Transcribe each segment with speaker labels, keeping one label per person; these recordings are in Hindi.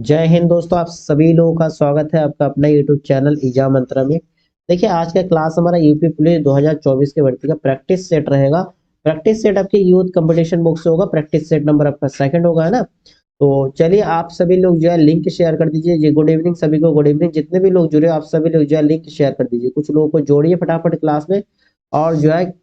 Speaker 1: जय हिंद दोस्तों, आप सभी लोगों का स्वागत है आपका अपना यूट्यूब चैनल ईजा मंत्रा में। देखिए, आज का क्लास हमारा यूपी पुलिस 2024 के भर्ती का प्रैक्टिस सेट रहेगा। प्रैक्टिस सेट आपके यूथ कंपटीशन बुक से होगा। प्रैक्टिस सेट नंबर आपका सेकंड होगा, है ना। तो चलिए, आप सभी लोग जो है लिंक शेयर कर दीजिए। जी, गुड इवनिंग सभी को, गुड इवनिंग। जितने भी लोग जुड़े हो, आप सभी लोग जो है लिंक शेयर कर दीजिए। कुछ लोगों को जोड़िए फटाफट क्लास में। और जो है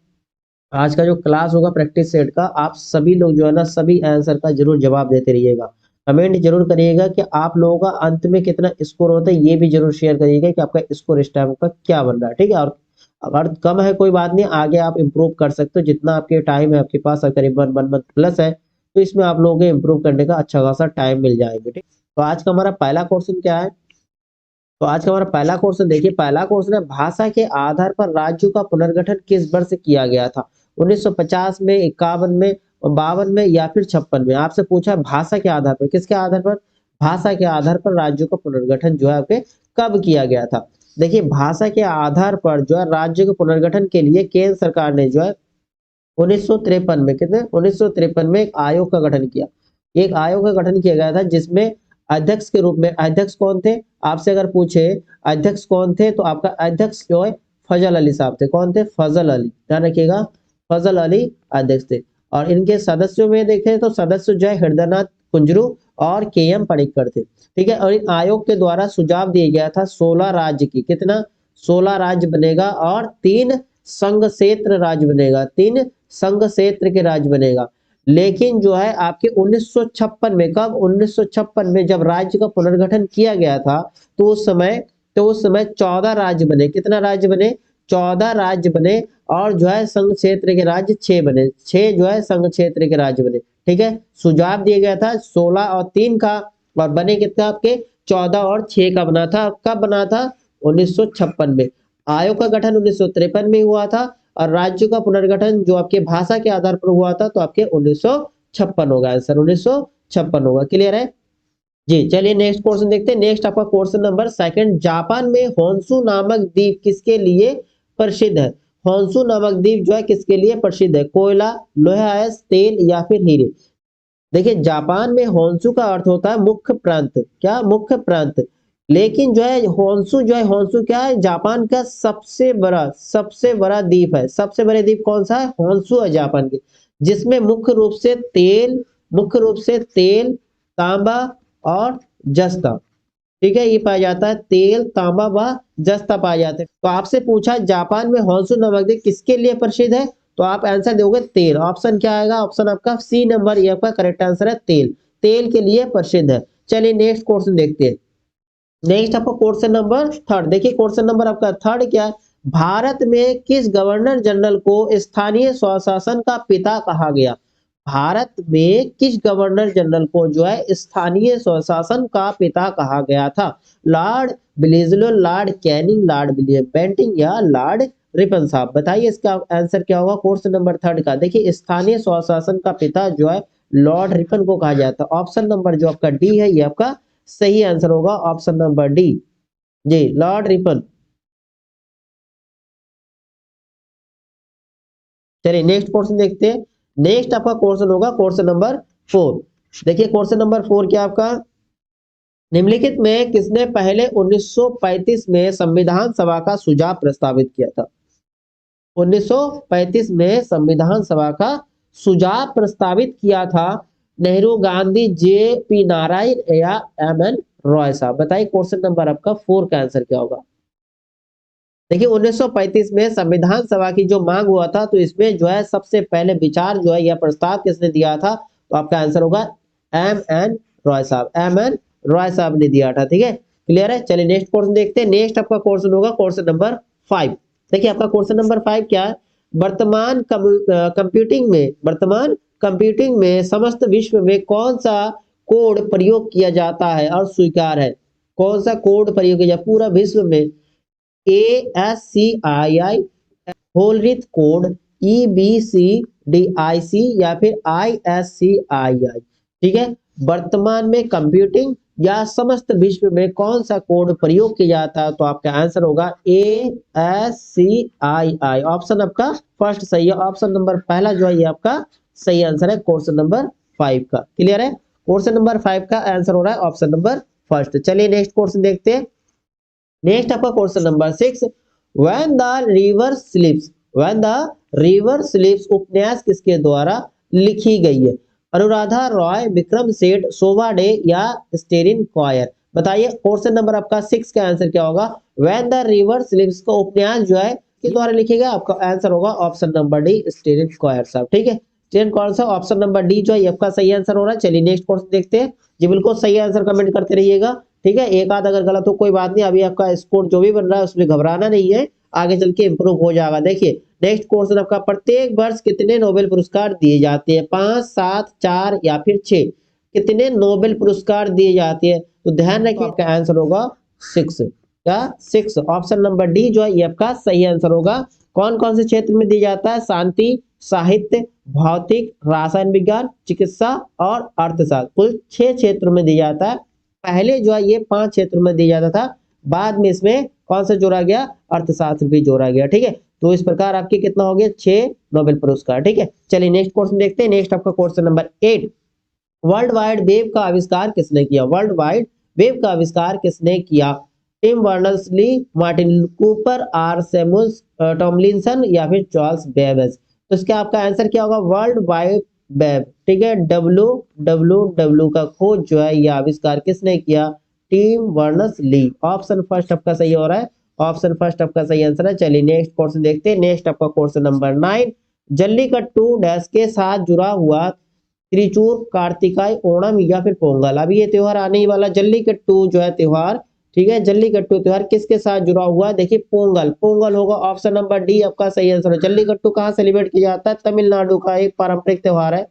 Speaker 1: आज का जो क्लास होगा प्रैक्टिस सेट का, आप सभी लोग जो है ना सभी आंसर का जरूर जवाब देते रहिएगा। कमेंट जरूर करिएगा कि आप लोगों का अंत में कितना स्कोर होता है, ये भी जरूर शेयर करिएगा कि आपका स्कोर इस टाइम का क्या बन रहा है। ठीक है, और अगर कम है कोई बात नहीं, आगे आप इम्प्रूव कर सकते हो। जितना आपके टाइम है आपके पास, करीबन 1 मंथ प्लस है, तो इसमें आप लोगों को इम्प्रूव करने का अच्छा खासा टाइम मिल जाएगा। ठीक, तो आज का हमारा पहला क्वेश्चन क्या है। तो आज का हमारा पहला क्वेश्चन देखिए, पहला क्वेश्चन है भाषा के आधार पर राज्यों का पुनर्गठन किस वर्ष किया गया था। 1950 में, 51 में, 52 में या फिर 56 में। आपसे पूछा है भाषा के आधार पर, किसके आधार पर, भाषा के आधार पर राज्यों का पुनर्गठन जो है आपके कब किया गया था। देखिए, भाषा के आधार पर जो है राज्य के पुनर्गठन के लिए केंद्र सरकार ने जो है 1953 में, कितने 1953 में एक आयोग का गठन किया। एक आयोग का गठन किया गया था जिसमें अध्यक्ष के रूप में, अध्यक्ष कौन थे, आपसे अगर पूछे अध्यक्ष कौन थे, तो आपका अध्यक्ष जो है फजल अली साहब थे। कौन थे, फजल अली, ध्यान रखिएगा, फजल अली अध्यक्ष थे। और इनके सदस्यों में देखें तो सदस्य जो है हृदयनाथ कुंजरू और के एम पणिक्कर थे। ठीक है, और इन आयोग के द्वारा सुझाव दिया गया था 16 राज्य की, कितना, 16 राज्य बनेगा और 3 संघ क्षेत्र राज्य बनेगा, 3 संघ क्षेत्र के राज्य बनेगा। लेकिन जो है आपके 1956 में, कब, 1956 में जब राज्य का पुनर्गठन किया गया था, तो उस समय 14 राज्य बने। कितना राज्य बने, 14 राज्य बने। और जो है संघ क्षेत्र के राज्य 6 बने, 6 जो है संघ क्षेत्र के राज्य बने। ठीक है, सुझाव दिया गया था 16 और 3 का, और बने कितना आपके 14 और 6 का बना था। कब बना था, 1956 में। आयोग का गठन 1953 में हुआ था, और राज्यों का पुनर्गठन जो आपके भाषा के आधार पर हुआ था, तो आपके 1956 होगा आंसर, 1956 होगा। क्लियर है जी। चलिए नेक्स्ट क्वेश्चन देखते हैं। नेक्स्ट आपका क्वेश्चन नंबर सेकंड, जापान में होन्शु नामक द्वीप किसके लिए प्रसिद्ध है। होन्शु नामक द्वीप जो है किसके लिए प्रसिद्ध है, कोयला, लोहा अयस्क, तेल या फिर हीरे। देखिए, जापान में होन्शु का अर्थ होता है मुख्य प्रांत, क्या, मुख्य प्रांत। लेकिन जो है होन्शु, जो है होन्शु क्या है, जापान का सबसे बड़ा द्वीप है। सबसे बड़े द्वीप कौन सा है, होन्शु है जापान के, जिसमें मुख्य रूप से तेल, तांबा और जस्ता। ठीक है, ये पाया जाता है, तेल, तांबा व जस्ता पाए जाते हैं। तो आपसे पूछा जापान में होन्शु नामक द्वीप किसके लिए प्रसिद्ध है, तो आप आंसर दोगे तेल। ऑप्शन क्या आएगा, ऑप्शन आपका सी नंबर, ये आपका करेक्ट आंसर है, तेल, तेल के लिए प्रसिद्ध है। चलिए नेक्स्ट क्वेश्चन देखते हैं। नेक्स्ट आपका क्वेश्चन नंबर थर्ड, देखिए क्वेश्चन नंबर आपका थर्ड क्या है, भारत में किस गवर्नर जनरल को स्थानीय स्वशासन का पिता कहा गया। भारत में किस गवर्नर जनरल को जो है स्थानीय स्वशासन का पिता कहा गया था। लॉर्ड ब्लिजलो, Lord Canning, Lord William Bentinck या लॉर्ड रिपन साहब। बताइए इसका आंसर क्या होगा क्वेश्चन नंबर थर्ड का। देखिए, स्थानीय स्वशासन का पिता जो है लॉर्ड रिपन को कहा जाता है। ऑप्शन नंबर जो आपका डी है, ये आपका सही आंसर होगा, ऑप्शन नंबर डी, जी, लॉर्ड रिपन। चलिए नेक्स्ट क्वेश्चन देखते हैं। नेक्स्ट आपका क्वेश्चन होगा क्वेश्चन नंबर 4। देखिए क्वेश्चन नंबर 4 क्या आपका, निम्नलिखित में किसने पहले 1935 में संविधान सभा का सुझाव प्रस्तावित किया था। 1935 में संविधान सभा का सुझाव प्रस्तावित किया था नेहरू, गांधी, जे पी नारायण या एम एन रॉय साहब। बताइए क्वेश्चन नंबर आपका 4 का आंसर क्या होगा। देखिए, 1935 में संविधान सभा की जो मांग हुआ था, तो इसमें जो है सबसे पहले विचार जो है, यह प्रस्ताव किसने दिया था, तो आपका आंसर होगा एम एन रॉय साहब, एम एन रॉय साहब ने दिया था। ठीक है, क्लियर है। चलिए नेक्स्ट क्वेश्चन देखते हैं। नेक्स्ट आपका क्वेश्चन होगा क्वेश्चन नंबर 5। देखिए आपका क्वेश्चन नंबर 5 क्या है, वर्तमान कंप्यूटिंग में समस्त विश्व में कौन सा कोड प्रयोग किया जाता है और स्वीकार है। कौन सा कोड प्रयोग किया जाता है पूरा विश्व में, ASCII, होलरिथ कोड, EBCDIC या फिर ISCII। ठीक है, वर्तमान में कंप्यूटिंग या समस्त विश्व में कौन सा कोड प्रयोग किया जाता है, तो आपका आंसर होगा ASCII। ऑप्शन आपका फर्स्ट सही है, ऑप्शन नंबर पहला जो है ये आपका सही आंसर है क्वेश्चन नंबर 5 का। क्लियर है, क्वेश्चन नंबर 5 का आंसर हो रहा है ऑप्शन नंबर फर्स्ट। चलिए नेक्स्ट क्वेश्चन देखते हैं। नेक्स्ट आपका question number 6, when the river स्लीप्स, when the river स्लीप्स उपन्यास किसके द्वारा लिखी गई है? अनुराधा रॉय, विक्रम सेठ, शोभा डे या स्टेरिन क्वायर? बताइए क्वेश्चन नंबर आपका 6 का आंसर क्या होगा? व्हेन द रिवर स्लीप्स का उपन्यास जो है के द्वारा लिखी गई, आपका आंसर होगा ऑप्शन नंबर डी, स्टेरिन क्वायर साहब। ठीक है, स्टेरिन क्वायर साहब, ऑप्शन नंबर डी जो है आपका सही आंसर हो रहा है। चलिए नेक्स्ट क्वेश्चन देखते हैं जी, बिल्कुल सही आंसर कमेंट करते रहिएगा। ठीक है, एक आध अगर गलत हो कोई बात नहीं, अभी आपका स्कोर जो भी बन रहा है उसमें घबराना नहीं है, आगे चल के इंप्रूव हो जाएगा। देखिए नेक्स्ट क्वेश्चन आपका, प्रत्येक वर्ष कितने नोबेल पुरस्कार दिए जाते हैं? 5, 7, 4 या फिर 6? कितने नोबेल पुरस्कार दिए जाते हैं? तो ध्यान रखिए आपका आंसर होगा 6। क्या 6? ऑप्शन नंबर डी जो है ये आपका सही आंसर होगा। कौन कौन से क्षेत्र में दिया जाता है? शांति, साहित्य, भौतिक, रसायन विज्ञान, चिकित्सा और अर्थशास्त्र। कुल 6 क्षेत्रों में दिया जाता है। पहले जो है ये 5 क्षेत्रों में दिया जाता था, बाद में इसमें कौन सा जोड़ा गया? अर्थशास्त्र भी जोड़ा गया। ठीक है, तो इस प्रकार आपके कितना हो गया? 6 नोबेल पुरस्कार। ठीक है, चलिए नेक्स्ट क्वेश्चन देखते हैं। नेक्स्ट आपका question number 8, world wide web का आविष्कार किसने किया? वर्ल्ड वाइड वेब का आविष्कार किसने किया? Tim Berners-Lee, Martin Cooper, or Samuels Tomlinson या फिर चार्ल्स बेबेज? तो इसका आपका आंसर क्या होगा? World wide web. ठीक है, WWW का खोज जो है ये आविष्कार किसने किया? Tim Berners-Lee. ऑप्शन फर्स्ट आपका सही हो रहा है, ऑप्शन फर्स्ट आपका सही आंसर है। चलिए नेक्स्ट क्वेश्चन देखते हैं। नेक्स्ट आपका क्वेश्चन नंबर 9, जल्लीकट्टू डैश के साथ जुड़ा हुआ त्रिचूर, कार्तिकाय, ओणम या फिर पोंगल? अभी ये त्योहार आने ही वाला, जल्लीकट्टू जो है त्योहार, ठीक है, जल्लीकट्टू त्योहार किसके साथ जुड़ा हुआ है? देखिए पोंगल, पोंगल होगा। ऑप्शन नंबर डी आपका सही आंसर है। जल्लीकट्टू कहाँ सेलिब्रेट किया जाता है? तमिलनाडु का एक पारंपरिक त्योहार है,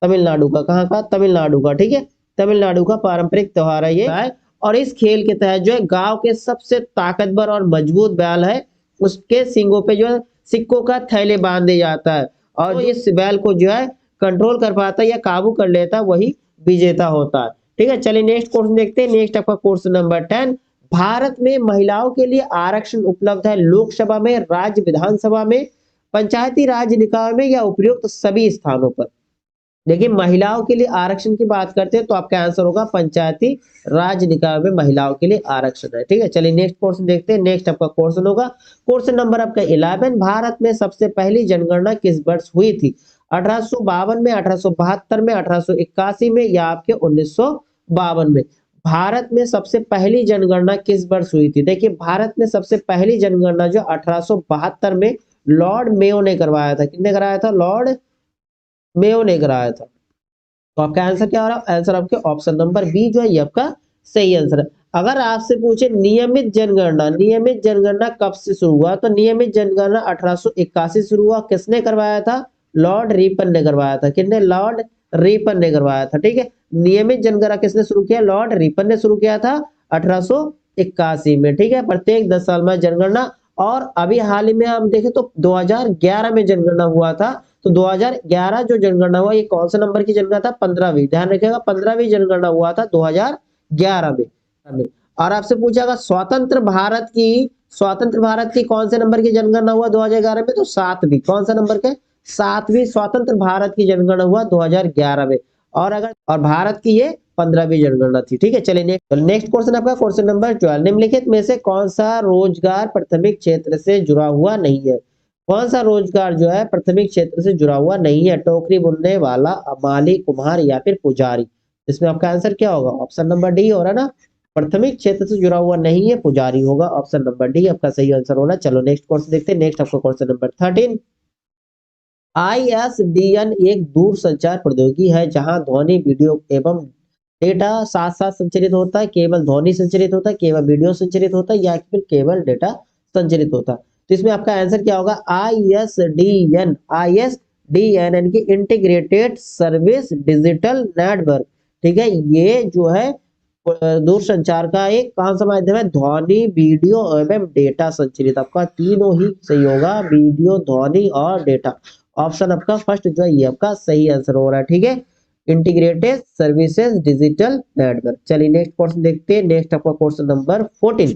Speaker 1: तमिलनाडु का। कहाँ का? तमिलनाडु का। ठीक है, तमिलनाडु का पारंपरिक त्योहार है ये। और इस खेल के तहत जो है गांव के सबसे ताकतवर और मजबूत बैल है, उसके सींगों पे जो है सिक्कों का थैले बांध दिया जाता है, और इस बैल को जो है कंट्रोल कर पाता है या काबू कर लेता है वही विजेता होता है। ठीक है, चलिए नेक्स्ट क्वेश्चन देखते हैं। नेक्स्ट आपका क्वेश्चन नंबर 10, भारत में महिलाओं के लिए आरक्षण उपलब्ध है लोकसभा में, राज्य विधानसभा में, पंचायती राज निकाय में या उपयुक्त सभी स्थानों पर? देखिए महिलाओं के लिए आरक्षण की बात करते हैं तो आपका आंसर होगा पंचायती राज निकाय में महिलाओं के लिए आरक्षण है। ठीक है, चलिए नेक्स्ट क्वेश्चन देखते हैं। नेक्स्ट आपका क्वेश्चन होगा क्वेश्चन नंबर आपका 11, भारत में सबसे पहली जनगणना किस वर्ष हुई थी? 1852 में, 1872 में, 1881 में या आपके 1952 में? भारत में सबसे पहली जनगणना किस वर्ष हुई थी? देखिए भारत में सबसे पहली जनगणना जो 1872 में लॉर्ड मेयो ने करवाया था। किसने कराया था? लॉर्ड मेयो ने कराया था। तो आपका आंसर क्या हो रहा है? आंसर आपके ऑप्शन नंबर बी जो है ये आपका सही आंसर है। अगर आपसे पूछे नियमित जनगणना, नियमित जनगणना कब से शुरू हुआ? तो नियमित जनगणना 1881 शुरू हुआ। किसने करवाया था? लॉर्ड रिपन ने करवाया था। किसने? लॉर्ड रिपन ने करवाया था। ठीक है, नियमित जनगणना किसने शुरू किया? लॉर्ड रिपन ने शुरू किया था 1881 में। ठीक है, प्रत्येक 10 साल में जनगणना। और अभी हाल ही में हम देखें तो 2011 में जनगणना हुआ था। तो 2011 जो जनगणना हुआ ये कौन सा नंबर की जनगणना था? 15वीं। ध्यान रखिएगा 15वीं जनगणना हुआ था 2011 में। और आपसे पूछागा स्वतंत्र भारत की कौन से नंबर की जनगणना हुआ 2011 में? तो 7वीं। कौन सा नंबर के? 7वीं स्वतंत्र भारत की जनगणना हुआ 2011 में। और भारत की ये 15वीं जनगणना थी। ठीक है, चलिए नेक्स्ट क्वेश्चन आपका क्वेश्चन नंबर 12, निम्नलिखित में से कौन सा रोजगार प्राथमिक क्षेत्र से जुड़ा हुआ नहीं है? कौन सा रोजगार जो है प्राथमिक क्षेत्र से जुड़ा हुआ नहीं है? टोकरी बुनने वाला, माली, कुम्हार या फिर पुजारी? इसमें आपका आंसर क्या होगा? ऑप्शन नंबर डी हो रहा है ना, प्राथमिक क्षेत्र से जुड़ा हुआ नहीं है, पुजारी होगा। ऑप्शन नंबर डी आपका सही आंसर होना। चलो नेक्स्ट क्वेश्चन देखते हैं। नेक्स्ट आपका क्वेश्चन नंबर 13, ISDN एक दूर संचार प्रौद्योगिकी है जहां ध्वनि, वीडियो एवं डेटा साथ साथ संचरित होता है। केवल ध्वनि संचरित होता है, केवल वीडियो संचरित होता है या फिर केवल डेटा संचरित होता है? तो इसमें आपका आंसर क्या होगा? ISDN, ISDN यानी कि इंटीग्रेटेड सर्विस डिजिटल नेटवर्क। ठीक है, ये जो है दूर संचार का एक कौन सा माध्यम है? ध्वनि, वीडियो एवं डेटा संचरित। आपका तीनों ही सही होगा, वीडियो, ध्वनि और डेटा। ऑप्शन आपका फर्स्ट जो है ये आपका सही आंसर हो रहा है। ठीक है, इंटीग्रेटेड सर्विसेज डिजिटल नेटवर्क। चलिए नेक्स्ट क्वेश्चन देखते हैं। नेक्स्ट आपका क्वेश्चन नंबर 14,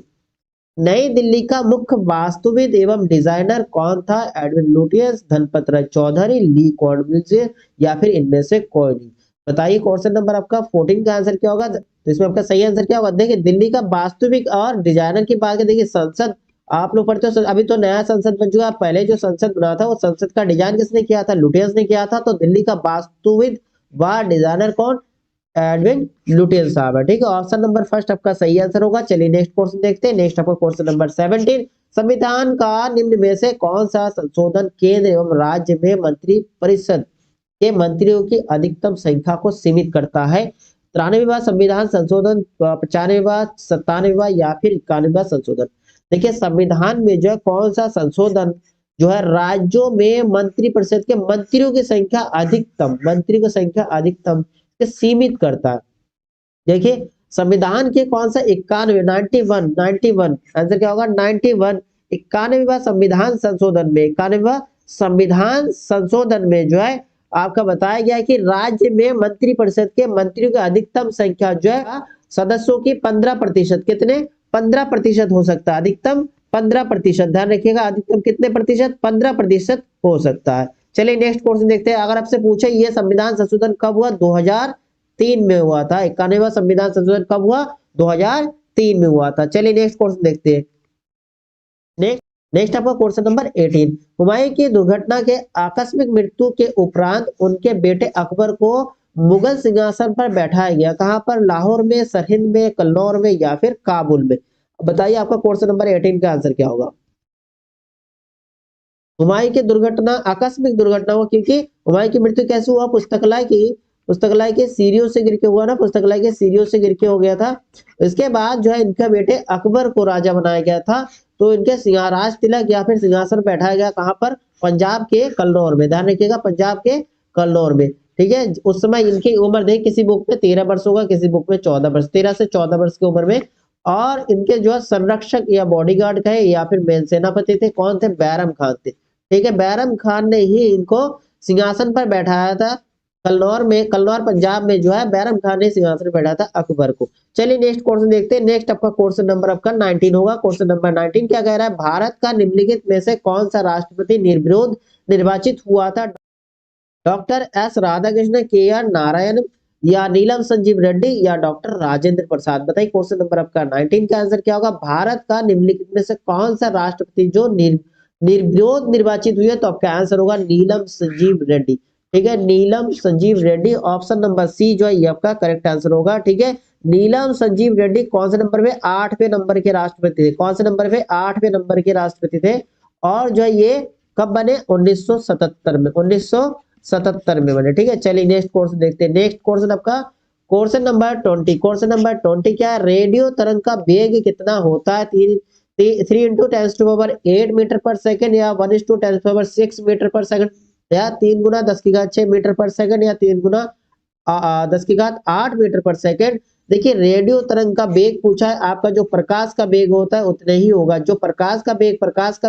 Speaker 1: नई दिल्ली का मुख्य वास्तुविद एवं डिजाइनर कौन था? एडविन लुटियस, धनपत राय चौधरी, ली कॉर्बुसियर या फिर इनमें से कोई नहीं? बताइए क्वेश्चन नंबर आपका 14 का आंसर क्या होगा? तो इसमें आपका सही आंसर क्या होगा? देखिए दिल्ली का वास्तविक और डिजाइनर की बात करें, देखिए संसद आप लोग पढ़ते हो, अभी तो नया संसद बन चुका है, पहले जो संसद बना था वो संसद का डिजाइन किसने किया था? लुटियंस ने किया था। तो दिल्ली का वास्तुविद व डिजाइनर कौन? एडविन लुटियन साहब है। ठीक है, ऑप्शन नंबर फर्स्ट आपका सही आंसर होगा। चलिए नेक्स्ट क्वेश्चन देखते हैं। नेक्स्ट आपका क्वेश्चन नंबर 17, संविधान का निम्न में से कौन सा संशोधन केंद्र एवं राज्य में मंत्री परिषद के मंत्रियों की अधिकतम संख्या को सीमित करता है? 93वां संविधान संशोधन, 95वां, 97वां या फिर 91वां संशोधन? देखिए संविधान में जो है कौन सा संशोधन जो है राज्यों में मंत्री परिषद के मंत्रियों की संख्या अधिकतम, मंत्री की संख्या अधिकतम के सीमित करता है। देखिए संविधान के कौन सा 91, 91 आंसर क्या होगा? 91 91वां संविधान संशोधन में, 91वां संविधान संशोधन में जो है आपका बताया गया है कि राज्य में मंत्री परिषद के मंत्रियों की अधिकतम संख्या जो है सदस्यों की 15%, कितने? 15% हो सकता है, अधिकतम 15%। ध्यान रखिएगा, अधिकतम कितने प्रतिशत? 15% हो सकता है। चलिए नेक्स्ट क्वेश्चन देखते हैं। अगर आपसे पूछे ये संविधान संशोधन कब हुआ? 2003 में हुआ था। 91वां संविधान संशोधन कब हुआ? 2003 में हुआ था। चलिए नेक्स्ट क्वेश्चन देखते हैं। नेक्स्ट नेक्स्ट आपका क्वेश्चन नंबर 18, हुमायूं की दुर्घटना के आकस्मिक मृत्यु के उपरांत उनके बेटे अकबर को मुगल सिंहासन पर बैठाया गया। कहां पर? लाहौर में, सरहिंद में, कन्नौज में या फिर काबुल में? बताइए आपका क्वेश्चन नंबर 18 का आंसर क्या होगा? हुमायूं की दुर्घटना आकस्मिक दुर्घटना हुआ, क्योंकि हुमायूं की मृत्यु कैसे हुआ? पुस्तकालय के सीढ़ियों से गिर के हुआ ना, पुस्तकालय के सीढ़ियों से गिर के हो गया था। इसके बाद जो है इनका बेटे अकबर को राजा बनाया गया था। तो इनके सिंहाराज तिलक या फिर सिंहासन बैठाया गया कहां पर? पंजाब के कन्नौज में। ध्यान रखिएगा, पंजाब के कन्नौज में। ठीक है, उस समय इनकी उम्र देख, किसी बुक में 13 वर्ष होगा, किसी बुक में 14 वर्ष, 13 से 14 वर्ष की उम्र में। और इनके जो है संरक्षक या बॉडीगार्ड कहे या फिर मेन सेनापति थे, कौन थे? बैरम खान थे। ठीक है, बैरम खान ने ही इनको सिंहासन पर बैठाया था। कन्नौज पंजाब में जो है बैरम खान ने सिंहासन पर बैठाया था अकबर को। चलिए नेक्स्ट क्वेश्चन देखते हैं। नेक्स्ट आपका क्वेश्चन नंबर आपका 19 होगा। क्वेश्चन नंबर 19 क्या कह रहा है? भारत का निम्नलिखित में से कौन सा राष्ट्रपति निर्विरोध निर्वाचित हुआ था? डॉक्टर एस राधाकृष्ण, के आर नारायण या नीलम संजीव रेड्डी या डॉक्टर राजेंद्र प्रसाद? बताइए क्वेश्चन नंबर आपका 19 का आंसर क्या होगा? भारत का निम्नलिखित में से कौन सा राष्ट्रपति जो निर्विरोध निर्वाचित हुए? तो आपका आंसर होगा नीलम संजीव रेड्डी। ठीक है, Neelam Sanjiva Reddy, option number C जो है ये आपका करेक्ट आंसर होगा। ठीक है, नीलम संजीव रेड्डी कौन से नंबर पे? 8वें नंबर के राष्ट्रपति थे। कौन से नंबर पे? 8वें नंबर के राष्ट्रपति थे। और जो है ये कब बने? 1977 में, 1977 में बने। ठीक है, चलिए नेक्स्ट क्वेश्चन देखते हैं। नेक्स्ट क्वेश्चन आपका क्वेश्चन नंबर 20। क्वेश्चन नंबर 20 क्या है? रेडियो तरंग का वेग कितना होता है? 3 इंटू 10⁸ मीटर पर सेकंड या 1:10⁶ मीटर पर सेकंड या 3 गुना 10⁶ मीटर पर सेकंड या 3 गुना 10⁸ मीटर पर सेकंड? देखिए रेडियो तरंग का वेग पूछा है, आपका जो प्रकाश का वेग होता है उतना ही होगा। जो प्रकाश का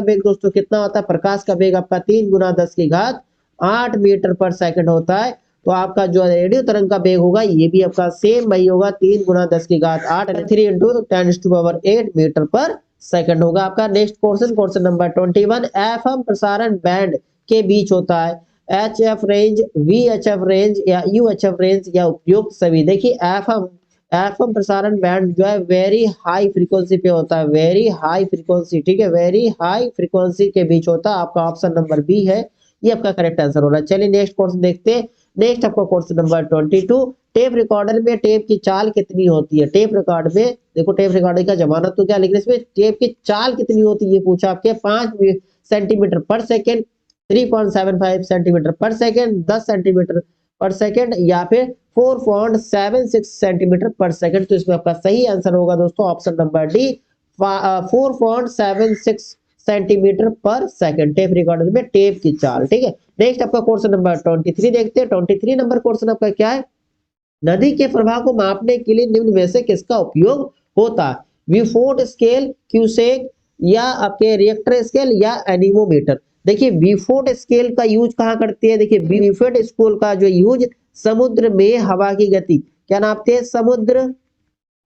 Speaker 1: वेग दोस्तों कितना होता है? प्रकाश का वेग आपका 3 गुना 10⁸ मीटर पर सेकंड होता है। तो आपका जो रेडियो तरंग का वेग होगा ये भी आपका सेम वही होगा, 3 गुना 10⁸ 3 इंटू 10⁸ मीटर पर सेकंड होगा आपका। नेक्स्ट क्वेश्चन नंबर 21, एफएम प्रसारण बैंड के बीच होता है एचएफ रेंज, वीएचएफ रेंज या यूएचएफ रेंज या उपयुक्त सभी? देखिए एफएम प्रसारण बैंड जो है वेरी हाई फ्रीक्वेंसी पे होता है, वेरी हाई फ्रीक्वेंसी। ठीक है, वेरी हाई फ्रीक्वेंसी के बीच होता है। आपका ऑप्शन नंबर बी है, ये आपका करेक्ट आंसर होना है। चलिए नेक्स्ट क्वेश्चन देखते हैं। नेक्स्ट आपका क्वेश्चन नंबर 22, टेप रिकॉर्डर में टेप की चाल कितनी होती है? टेप रिकॉर्ड में देखो, टेप रिकॉर्डर का जमाना तो क्या, लेकिन इसमें टेप की चाल कितनी होती है ये पूछा आपके। 5 सेंटीमीटर पर सेकेंड, 3.75 सेंटीमीटर पर सेकेंड, 10 सेंटीमीटर पर सेकेंड या फिर 4.76 सेंटीमीटर पर सेकेंड? तो इसमें आपका सही आंसर होगा दोस्तों ऑप्शन नंबर डी, 4.76 सेंटीमीटर पर सेकंड टेप रिकॉर्डर में टेप की चाल। ठीक है, नेक्स्ट आपका क्वेश्चन नंबर 23 देखते हैं। 23 नंबर क्वेश्चन आपका क्या है? नदी के प्रवाह को मापने के लिए निम्न में से किसका उपयोग होता है? विफोर्ट स्केल, क्यूसेक या आपके रिएक्टर स्केल या एनीमोमीटर? देखिए विफोर्ट स्केल का यूज कहाँ करते हैं? देखिए विफोर्ट स्केल का जो यूज समुद्र में हवा की गति, क्या नापते हैं? समुद्र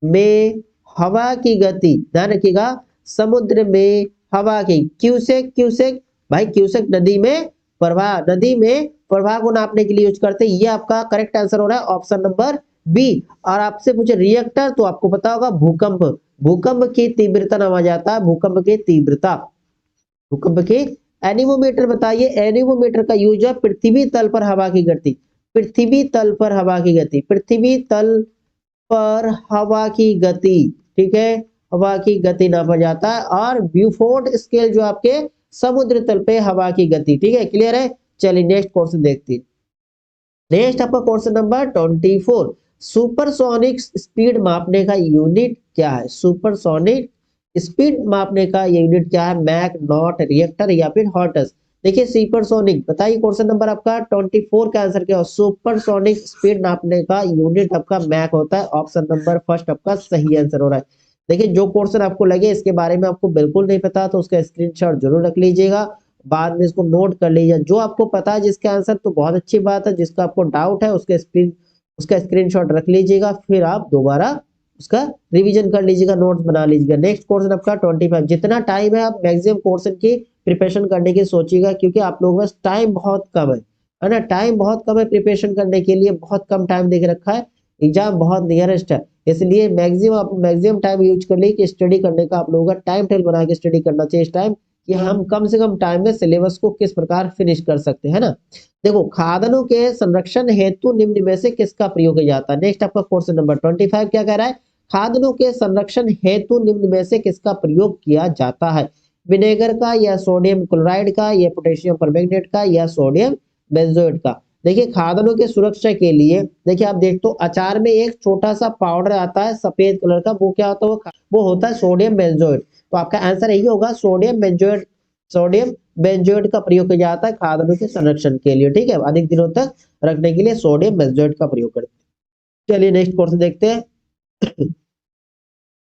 Speaker 1: में हवा की गति, ध्यान रखिएगा, समुद्र में हवा की। क्यूसेक भाई क्यूसेक नदी में प्रवाह को नापने के लिए यूज करते हैं। ये आपका करेक्ट आंसर हो रहा है ऑप्शन नंबर बी। और आपसे पूछे रिएक्टर तो आपको पता होगा भूकंप, भूकंप की तीव्रता नामा जाता है, भूकंप की तीव्रता, भूकंप के। एनीमोमीटर बताइए, एनीमोमीटर का यूज है पृथ्वी तल पर हवा की गति, पृथ्वी तल पर हवा की गति, पृथ्वी तल पर हवा की गति, ठीक है, हवा की गति नापा जाता है। और ब्यूफोर्ड स्केल जो आपके समुद्र तल पे हवा की गति, ठीक है, क्लियर है। चलिए नेक्स्ट क्वेश्चन देखते हैं। नेक्स्ट आपका क्वेश्चन नंबर 24, सुपरसोनिक स्पीड मापने का यूनिट क्या है? सुपरसोनिक स्पीड मापने का यूनिट क्या है? मैक, नॉट, रिएक्टर या फिर हॉर्टस? देखिए सुपरसोनिक, बताइए क्वेश्चन नंबर आपका 24 का आंसर क्या हो? सुपरसोनिक स्पीड नापने का यूनिट आपका मैक होता है। ऑप्शन नंबर फर्स्ट आपका सही आंसर हो रहा है। देखिए जो क्वेश्चन आपको लगे इसके बारे में आपको बिल्कुल नहीं पता तो उसका स्क्रीनशॉट जरूर रख लीजिएगा, बाद में इसको नोट कर लीजिए। जो आपको पता है जिसका आंसर तो बहुत अच्छी बात है, जिसका आपको डाउट है उसका स्क्रीनशॉट रख लीजिएगा, फिर आप दोबारा उसका रिवीजन कर लीजिएगा, नोट्स बना लीजिएगा। नेक्स्ट क्वेश्चन आपका 25, जितना टाइम है आप मैक्सिमम क्वेश्चन की प्रिपरेशन करने की सोचिएगा, क्योंकि आप लोगों के पास टाइम बहुत कम है ना, टाइम बहुत कम है प्रिपरेशन करने के लिए, बहुत कम टाइम देके रखा है, एग्जाम बहुत नियरेस्ट है, इसलिए मैक्सिमम आप मैक्सिमम टाइम यूज कर लीजिए कि स्टडी करने का आप लोगों का टाइम टेबल बना के स्टडी करना चाहिए इस टाइम, कि हम कम से कम टाइम में सिलेबस को किस प्रकार फिनिश कर सकते हैं ना। देखो खाद्यान्नों के संरक्षण हेतु निम्न में से किसका प्रयोग किया जाता है? नेक्स्ट आपका क्वेश्चन नंबर 25 क्या कह रहा है? खाद्यान्नों के संरक्षण हेतु निम्न में से किसका प्रयोग किया जाता है? विनेगर का, या सोडियम क्लोराइड का, या पोटेशियम परमैंगनेट का, या सोडियम बेंजोएट का? देखिए खाद्यान्नों के सुरक्षा के लिए, देखिए आप देख तो अचार में एक छोटा सा पाउडर आता है सफेद कलर का, वो क्या होता है? वो होता है सोडियम बेंजोएट। तो आपका आंसर यही होगा सोडियम बेंजोएट, सोडियम बेंजोएट का प्रयोग किया जाता है खाद्यान्नों के संरक्षण के लिए, ठीक है, अधिक दिनों तक रखने के लिए सोडियम बेंजोएट का प्रयोग करते हैं। चलिए नेक्स्ट क्वेश्चन देखते हैं।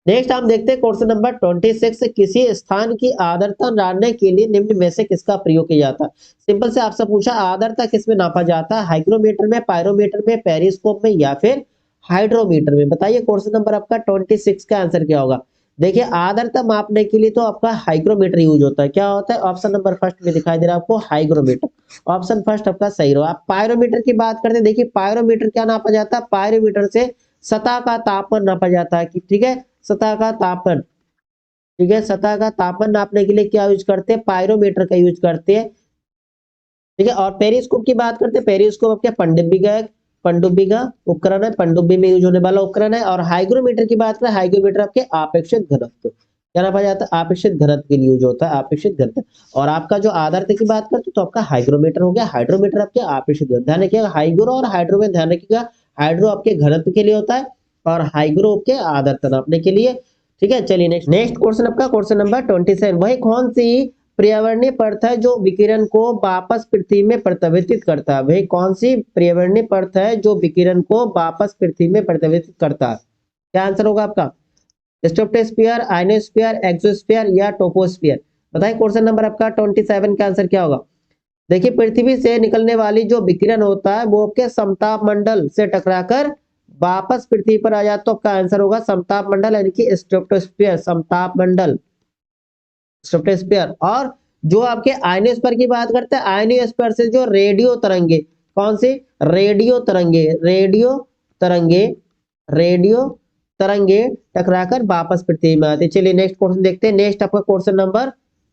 Speaker 1: नेक्स्ट हम देखते हैं क्वेश्चन नंबर 26, किसी स्थान की आर्द्रता जानने के लिए निम्न में से किसका प्रयोग किया जाता है? सिंपल से आपसे पूछा आर्द्रता किस में नापा जाता है? हाइग्रोमीटर में, पायरोमीटर में, पेरिस्कोप में या फिर हाइड्रोमीटर में? बताइए क्वेश्चन नंबर आपका 26 का आंसर क्या होगा? देखिए आर्द्रता मापने के लिए तो आपका हाइग्रोमीटर यूज होता है। क्या होता है? ऑप्शन नंबर फर्स्ट में दिखाई दे रहा है आपको हाइग्रोमीटर, ऑप्शन फर्स्ट आपका सही रहा। आप पायरोमीटर की बात करते हैं, देखिए पायरोमीटर क्या नापा जाता है? पायरोमीटर से सतह का तापमान नापा जाता है, ठीक है, सतह का तापमान, ठीक है, सतह का तापमान नापने के लिए क्या यूज करते हैं? पायरोमीटर का यूज करते हैं, ठीक है। और पेरिस्कोप की बात करते हैं, पेरिस्कोप आपके पनडुब्बी का उपकरण है, पनडुब्बी में यूज होने वाला उपकरण है। और हाइग्रोमीटर की बात करें, हाइग्रोमीटर आपके आपेक्षिक घनत्व, क्या नापा जाता है? आपेक्षिक घनत्व के लिए यूज होता है, आपेक्षिक घनत्व। और आपका जो आर्द्रता की बात करते हैं तो आपका हाइग्रोमीटर हो गया, हाइड्रोमीटर आपके आपेक्षिक घनत्व। ध्यान रखिएगा हाइग्रो और हाइड्रो में ध्यान रखिएगा, हाइड्रो आपके घनत्व के लिए होता है और हाइग्रो के आर्द्रता नापने के लिए, ठीक है। चलिए नेक्स्ट क्वेश्चन आपका क्वेश्चन नंबर 27, वही कौन सी पर्यावरणीय परत है जो विकिरण को वापस पृथ्वी में प्रतिविंबित करता है? वही कौन सी पर्यावरणीय परत है जो विकिरण को वापस पृथ्वी में प्रतिविंबित करता है? क्या आंसर होगा आपका? स्ट्रेटोस्फीयर, आयनोस्फीयर, एक्सोस्फीयर या टोपोस्फीयर? बताइए क्वेश्चन नंबर आपका 27 का आंसर क्या होगा? देखिए पृथ्वी से निकलने वाली जो विकिरण होता है वो आपके समताप मंडल से टकराकर वापस पृथ्वी पर आ जाता, तो आपका आंसर होगा समताप मंडल, यानी कि स्ट्रेटोस्फीयर, समताप मंडल, स्ट्रेटोस्फीयर। और जो आपके आयनोस्फीयर की बात करते हैं, आयनोस्फीयर से जो रेडियो तरंगे, कौन सी? रेडियो तरंगे, तरंगे रेडियो तरंगे टकराकर वापस पृथ्वी में आते। चलिए नेक्स्ट क्वेश्चन देखते हैं। नेक्स्ट आपका क्वेश्चन नंबर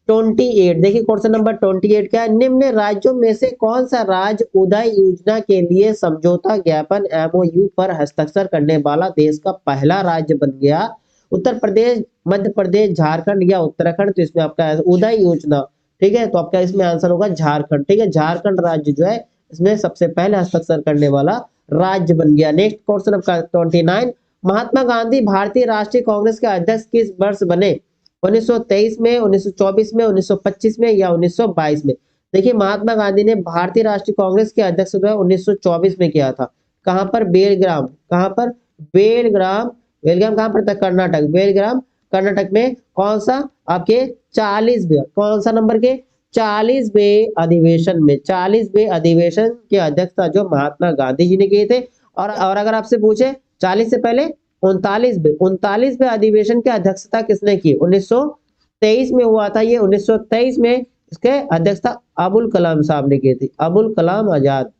Speaker 1: 28, देखिए क्वेश्चन नंबर 28 क्या है? निम्न राज्यों में से कौन सा राज्य उदय योजना के लिए समझौता ज्ञापन एमओयू पर हस्ताक्षर करने वाला देश का पहला राज्य बन गया? उत्तर प्रदेश, मध्य प्रदेश, झारखंड या उत्तराखंड? तो इसमें आपका उदय योजना, ठीक है, तो आपका इसमें आंसर होगा झारखंड, ठीक है, झारखंड राज्य जो है इसमें सबसे पहले हस्ताक्षर करने वाला राज्य बन गया। नेक्स्ट क्वेश्चन आपका 29, महात्मा गांधी भारतीय राष्ट्रीय कांग्रेस के अध्यक्ष किस वर्ष बने? 1923 में, 1924 में, 1925 में या 1922 में? देखिए महात्मा गांधी ने भारतीय राष्ट्रीय कांग्रेस के अध्यक्ष जो है 1924 में किया था। कहां पर? बेलग्राम, कहां पर? बेलग्राम, बेलग्राम कहां पर था? कर्नाटक, बेलग्राम कर्नाटक में। कौन सा? आपके 40वें, कौन सा नंबर के? 40वें अधिवेशन में, 40वें अधिवेशन की अध्यक्षता जो महात्मा गांधी जी ने किए थे। और अगर आपसे पूछे 40 से पहले 39वें अधिवेशन की अध्यक्षता किसने की? 1923 में हुआ था ये, 1923 में इसके अध्यक्षता अबुल कलाम साहब ने की थी, अबुल कलाम आजाद,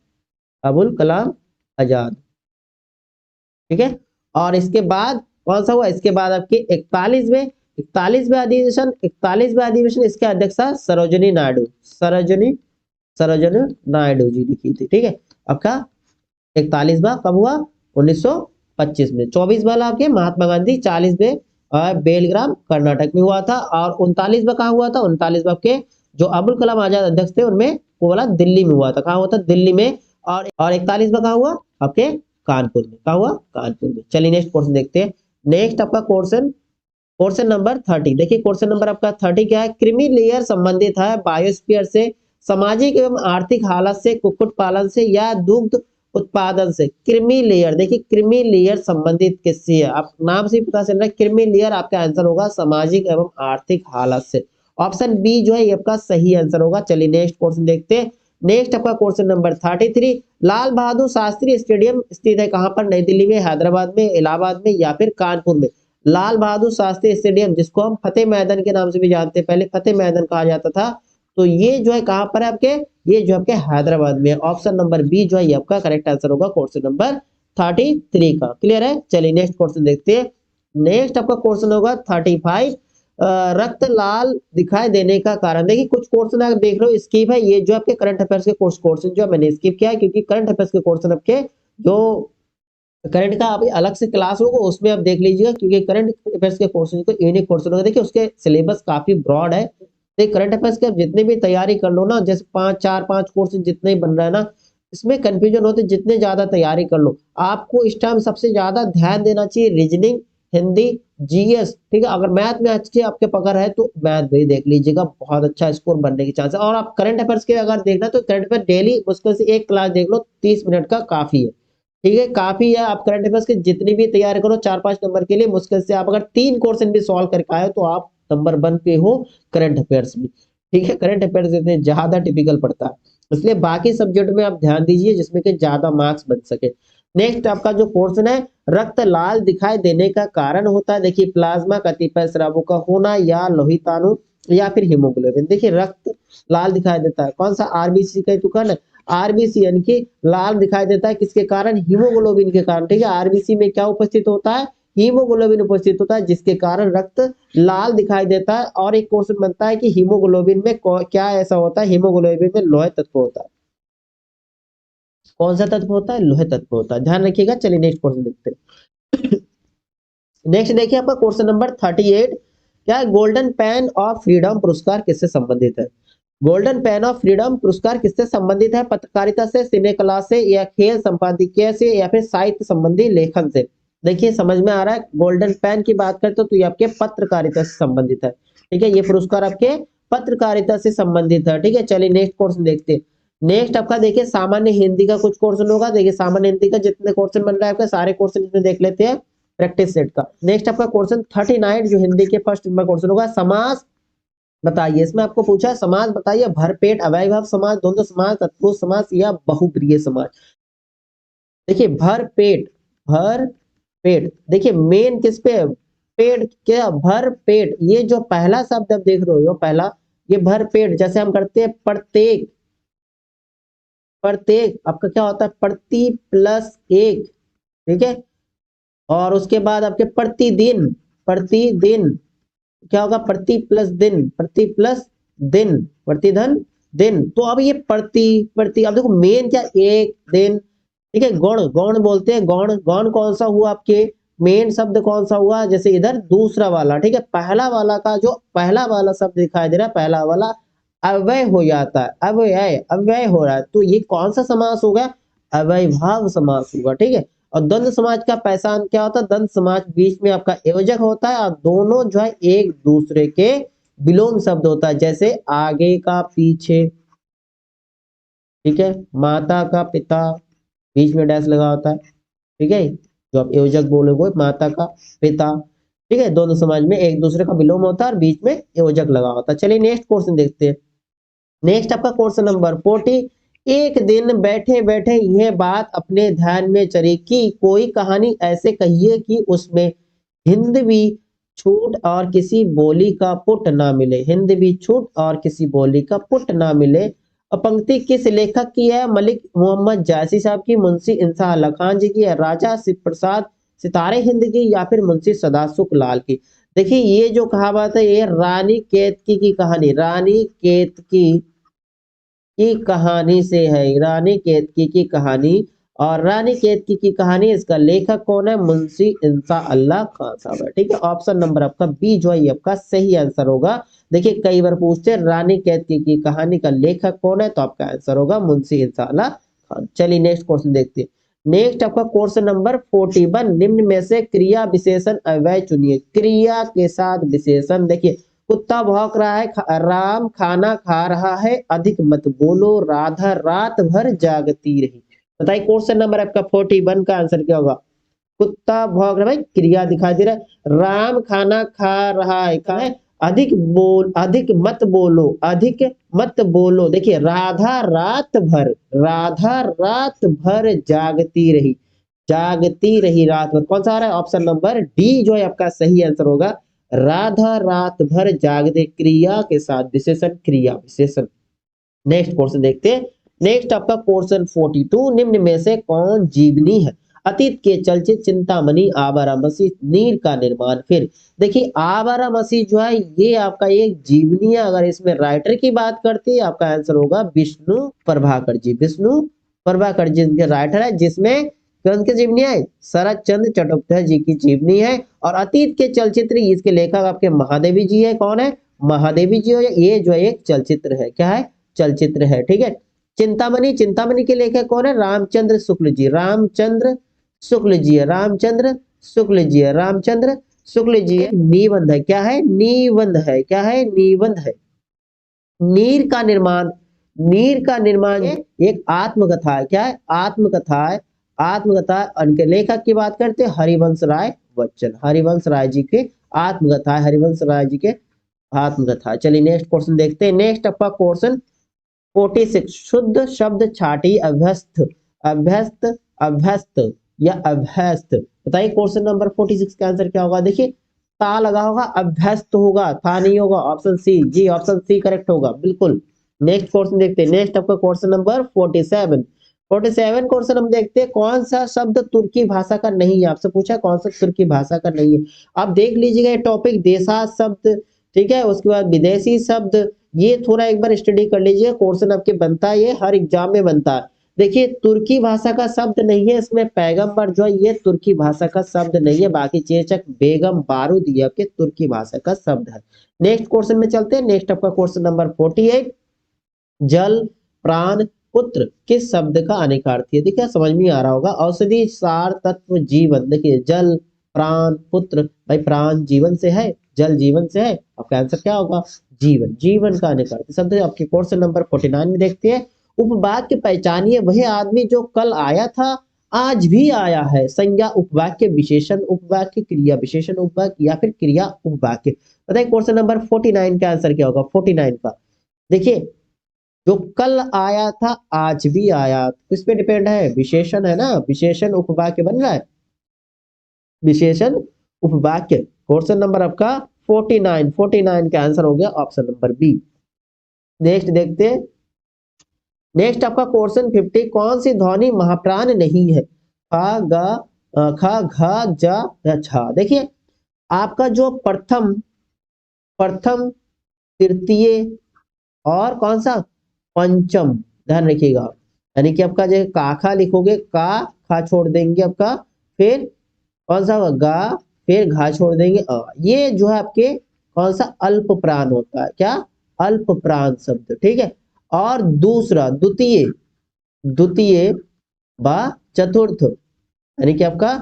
Speaker 1: अबुल कलाम आजाद। ठीक है। और इसके बाद कौन सा हुआ, इसके बाद आपके 41वें अधिवेशन इसके अध्यक्ष सरोजिनी नायडू, सरोजिनी नायडू जी लिखी थी। ठीक है, आपका 41वां कब हुआ, 1925 में। 24 वाला आपके महात्मा गांधी 40वें बेलग्राम कर्नाटक में हुआ था। और 39वां कहाँ हुआ था, 39वां आपके जो अबुल कलाम आजाद अध्यक्ष थे उनमें वो वाला दिल्ली में हुआ था। कहाँ हुआ था, दिल्ली में। और 41वां कहाँ हुआ, आपके कानपुर में। कहाँ हुआ, कानपुर में। चलिए नेक्स्ट क्वेश्चन देखते हैं। नेक्स्ट आपका क्वेश्चन, क्वेश्चन नंबर 30। देखिए क्वेश्चन नंबर आपका 30 क्या है, क्रीमी लेयर संबंधित है बायोस्फीयर से, सामाजिक एवं आर्थिक हालत से, कुक्कुट पालन से या दुग्ध उत्पादन से। क्रीमी लेयर, देखिए क्रीमी लेयर संबंधित किससे है, आप नाम से ही पता चल रहा है क्रीमी लेयर आपका आंसर होगा सामाजिक एवं आर्थिक हालत से। ऑप्शन बी जो है ये आपका सही आंसर होगा। चलिए नेक्स्ट क्वेश्चन देखते हैं। नेक्स्ट आपका question number 33, Lal Bahadur Shastri stadium स्थित है कहां पर, नई दिल्ली में, हैदराबाद में, इलाहाबाद में या फिर कानपुर में। लाल बहादुर शास्त्री स्टेडियम जिसको हम फतेह मैदान के नाम से भी जानते हैं, पहले फतेह मैदान कहा जाता था, तो ये जो है कहां पर है आपके, ये जो आपके हैदराबाद में। ऑप्शन नंबर बी जो है ये आपका करेक्ट आंसर होगा क्वेश्चन नंबर 33 का। क्लियर है। चलिए नेक्स्ट क्वेश्चन देखते हैं। नेक्स्ट आपका क्वेश्चन होगा 35, रक्त लाल दिखाई देने का कारण। देखिए कुछ क्वेश्चन आप देख लो स्किप है, ये जो आपके करंट अफेयर्स के क्वेश्चन जो मैंने स्किप किया है, क्योंकि करंट अफेयर्स के क्वेश्चन आपके जो करंट का अभी अलग से क्लास होगा उसमें आप देख लीजिएगा, क्योंकि करंट अफेयर्स के क्वेश्चन को यूनिक क्वेश्चन होगा। देखिए उसके सिलेबस काफी ब्रॉड है, तो करंट अफेयर्स के आप जितने भी तैयारी कर लो ना, जैसे 5 क्वेश्चन जितने ही बन रहा है ना, इसमें कंफ्यूजन होते, जितने ज्यादा तैयारी कर लो। आपको इस टाइम सबसे ज्यादा ध्यान देना चाहिए रीजनिंग, हिंदी, जीएस। ठीक है, अगर मैथ में अच्छी आपके पकड़ है तो मैथ भी देख लीजिएगा, बहुत अच्छा स्कोर बनने की चांस है। और आप करंट अफेयर्स के अगर देखना तो करंट अफेयर डेली मुश्किल से एक क्लास देख लो, 30 मिनट का काफी है। ठीक है, काफी है। आप करंट अफेयर्स की जितनी भी तैयारी करो 4-5 नंबर के लिए, मुश्किल से आप अगर 3 क्वेश्चन भी सॉल्व करके आए तो आप नंबर 1 पे हो करंट अफेयर्स में। ठीक है, करंट अफेयर्स इतने ज्यादा टिपिकल पड़ता है, इसलिए बाकी सब्जेक्ट में आप ध्यान दीजिए जिसमें कि ज्यादा मार्क्स बन सके। नेक्स्ट आपका जो क्वेश्चन है, रक्त लाल दिखाई देने का कारण होता है। देखिए प्लाज्मा कतिपय स्रावों का होना या लोहिताणु या फिर हीमोग्लोबिन। देखिए रक्त लाल दिखाई देता है, कौन सा, आरबीसी का टुकड़ा है, आरबीसी यानी कि लाल दिखाई देता है किसके कारण, हीमोग्लोबिन के कारण। ठीक है, आरबीसी में क्या उपस्थित होता है, हीमोग्लोबिन उपस्थित होता है, जिसके कारण रक्त लाल दिखाई देता है। और एक क्वेश्चन बनता है कि हीमोग्लोबिन में क्या ऐसा होता है, हीमोग्लोबिन में लोह तत्व होता है। कौन सा तत्व होता है, लोह तत्व होता है, ध्यान रखिएगा। चलिए नेक्स्ट क्वेश्चन देखते हैं। नेक्स्ट देखिए आपका क्वेश्चन नंबर 38, क्या है, गोल्डन पेन ऑफ फ्रीडम पुरस्कार किससे संबंधित है। गोल्डन पेन ऑफ फ्रीडम पुरस्कार किससे संबंधित है, पत्रकारिता से, सिने कला से या खेल संपादकीय से या फिर साहित्य संबंधी लेखन से। देखिए समझ में आ रहा है, गोल्डन पेन की बात करते तो ये आपके पत्रकारिता से संबंधित है। ठीक है, ये पुरस्कार आपके पत्रकारिता से संबंधित है। ठीक है, चलिए नेक्स्ट क्वेश्चन देखते हैं। नेक्स्ट आपका देखिए सामान्य हिंदी का कुछ क्वेश्चन होगा। देखिए सामान्य हिंदी का जितने क्वेश्चन बन रहा है आपका सारे क्वेश्चन इसमें देख लेते हैं प्रैक्टिस सेट का। नेक्स्ट आपका क्वेश्चन 39 जो हिंदी के फर्स्ट नंबर क्वेश्चन होगा, समास बताइए। इसमें आपको पूछा है समास बताइए, भरपेट, अव्ययभाव समास, द्वंद्व समास, तत्पुरुष समास या बहुप्रिय समास। देखिए भरपेट, भर पेट, देखिए मेन किस पे है? पेट, क्या भर पेट, ये जो पहला शब्द आप देख रहे हो पहला, ये भर पेट, जैसे हम करते हैं प्रत्येक, प्रत्येक आपका क्या होता है, प्रति प्लस एक। ठीक है, और उसके बाद आपके प्रतिदिन, प्रतिदिन क्या होगा, प्रति प्लस दिन, प्रति प्लस दिन, प्रतिधन दिन। तो अब ये प्रति प्रति, अब देखो मेन क्या, एक दिन। ठीक है, गौण, गौण बोलते हैं, गौण, गौण कौन सा हुआ आपके, मेन शब्द कौन सा हुआ, जैसे इधर दूसरा वाला। ठीक है, पहला वाला का जो पहला वाला शब्द दिखाई दे रहा है, पहला वाला अव्यय हो जाता है, अव्यय, अव्यय हो रहा है, तो ये कौन सा समास होगा, अव्ययभाव समास होगा। ठीक है, और द्वंद्व समाज का पहचान क्या होता है, द्वंद्व समाज बीच में आपका योजक होता है और दोनों जो है एक दूसरे के विलोम शब्द होता है, जैसे आगे का पीछे। ठीक है, माता का पिता, बीच में डैश लगा होता है। ठीक है, जो आप योजक बोलोगे माता का पिता। ठीक है, दोनों समाज में एक दूसरे का विलोम होता है और बीच में योजक लगा होता है। चलिए नेक्स्ट क्वेश्चन देखते हैं। नेक्स्ट आपका क्वेश्चन नंबर 40, एक दिन बैठे बैठे यह बात अपने ध्यान में चली कि कोई कहानी ऐसे कहिए कि उसमें हिंदवी छूट और किसी बोली का पुट ना मिले, हिंदवी छूट और किसी बोली का पुट ना मिले। और पंक्ति किस लेखक की है, मलिक मोहम्मद जायसी साहब की, मुंशी इंसान अल्लाह खान जी की है, राजा शिव प्रसाद सितारे हिंद की या फिर मुंशी सदासुख लाल की। देखिए ये जो कहावत है ये रानी केतकी की कहानी, रानी केतकी की कहानी से है, रानी केतकी की कहानी। और रानी केतकी की कहानी, इसका लेखक कौन है? मुंशी इंसा अल्लाह खान साहब है। ठीक है, ऑप्शन नंबर आपका बी जो है आपका सही आंसर होगा। देखिए कई बार पूछते हैं रानी केतकी की कहानी का लेखक कौन है, तो आपका आंसर होगा मुंशी इंसा अल्लाह खान। चलिए नेक्स्ट क्वेश्चन देखते हैं। नेक्स्ट आपका क्वेश्चन नंबर 41, निम्न में से क्रिया विशेषण अव्यय चुनिए। क्रिया के साथ विशेषण, देखिए कुत्ता भौंक रहा है, राम खाना खा रहा है, अधिक मत बोलो, राधा रात भर जागती रही। बताइए क्वेश्चन नंबर आपका 41 का आंसर क्या होगा? कुत्ता भौंक रहा है, भाई क्रिया दिखाई दे रहा है, राम खाना खा रहा है, कहा है अधिक मत बोलो, अधिक मत बोलो। देखिए राधा रात भर जागती रही रात भर, कौन सा आ रहा है? ऑप्शन नंबर डी जो है आपका सही आंसर होगा। राधा रात भर जागते, क्रिया के साथ विशेषण, क्रिया विशेषण। नेक्स्ट क्वेश्चन देखते हैं। नेक्स्ट आपका क्वेश्चन 42, निम्न में से कौन जीवनी है? अतीत के चलचित्र चिंतामणि, आवारा मसीह, नीर का निर्माण। फिर देखिए आवारा मसीह जो है ये आपका एक जीवनी है। अगर इसमें राइटर की बात करते हैं आपका आंसर होगा विष्णु प्रभाकर जी, विष्णु प्रभाकर जी इनके राइटर है, जिसमें कौन की जीवनी है? शरद चंद्र चट्टोपाध्याय जी की जीवनी है। और अतीत के चलचित्र इसके लेखक आपके महादेवी जी है। कौन है? महादेवी जी है। ये जो है एक चलचित्र है, क्या है? चलचित्र है। ठीक है, चिंतामणि, चिंतामणि के लेखक कौन है? रामचंद्र शुक्ल जी, रामचंद्र शुक्ल जी है, रामचंद्र शुक्ल जी है, रामचंद्र शुक्ल जी है। निबंध है, क्या है? निबंध है, क्या है? निबंध है। नीर का निर्माण, नीर का निर्माण एक आत्मकथा है, क्या है? आत्मकथा है, आत्मकथा है। उनके लेखक की बात करते हैं हरिवंश राय बच्चन, हरिवंश राय जी के आत्मकथा है, हरिवंश राय जी के आत्मकथा। चलिए नेक्स्ट क्वेश्चन देखते हैं। नेक्स्ट आपका क्वेश्चन 46, शुद्ध शब्द छाटी, अभ्यस्त, अभ्यस्त, अभ्यस्त या अभ्यस्त। बताइए क्वेश्चन नंबर 46 का आंसर क्या होगा? देखिए ता लगा होगा, अभ्यस्त होगा, था नहीं होगा। ऑप्शन सी जी, ऑप्शन सी करेक्ट होगा बिल्कुल। नेक्स्ट क्वेश्चन देखते हैं। नेक्स्ट आपका क्वेश्चन नंबर 47, 47 क्वेश्चन हम देखते हैं। कौन सा शब्द तुर्की भाषा का नहीं है? आपसे पूछा कौन सा तुर्की भाषा का नहीं है। आप देख लीजिएगा ये टॉपिक, देशा शब्द, ठीक है, उसके बाद विदेशी शब्द, ये थोड़ा एक बार स्टडी कर लीजिए, क्वेश्चन आपके बनता है, ये हर एग्जाम में बनता है। देखिए तुर्की भाषा का शब्द नहीं है इसमें, पैगंबर जो है ये तुर्की भाषा का शब्द नहीं है, बाकी चेचक, बेगम, बारूद ये आपके तुर्की भाषा का शब्द है। नेक्स्ट क्वेश्चन में चलते हैं। नेक्स्ट आपका क्वेश्चन नंबर 48, जल, प्राण, पुत्र किस शब्द का अनेकार्थी है? देखिए समझ में आ रहा होगा, औषधि, सार, तत्व, जीवन। देखिए जल, प्राण, पुत्र, भाई प्राण जीवन से है, जल जीवन से है, आपका आंसर क्या होगा? जीवन, जीवन का अनेकार्थी शब्द है। आपके क्वेश्चन नंबर 49 में देखते हैं। उपवाक्य पहचानिए, वही आदमी जो कल आया था आज भी आया है। संज्ञा, उपवाक्य, विशेषण उपवाक्य, क्रिया विशेषण उपवाक्य या फिर क्रिया उपवाक्य। बताइए क्वेश्चन नंबर 49 का आंसर क्या होगा? 49 का देखिए जो कल आया था आज भी आया, किस पे डिपेंड है? विशेषण है ना, विशेषण उपवाक्य बन रहा है, विशेषण उपवाक्य। क्वेश्चन नंबर आपका 49, 49 का आंसर हो गया ऑप्शन नंबर बी। नेक्स्ट देखते हैं। नेक्स्ट आपका क्वेश्चन 50, कौन सी ध्वनि महाप्राण नहीं है? खा, गा, खा, घा, जा या छा। देखिए आपका जो प्रथम, प्रथम, तृतीय और कौन सा? पंचम, ध्यान रखिएगा। यानी कि आपका जो काखा लिखोगे, का खा छोड़ देंगे आपका, फिर कौन सा? गा, फिर घा छोड़ देंगे अ। ये जो है आपके कौन सा? अल्प प्राण होता है, क्या? अल्प प्राण शब्द, ठीक है। और दूसरा द्वितीय, द्वितीय व चतुर्थ, यानी कि आपका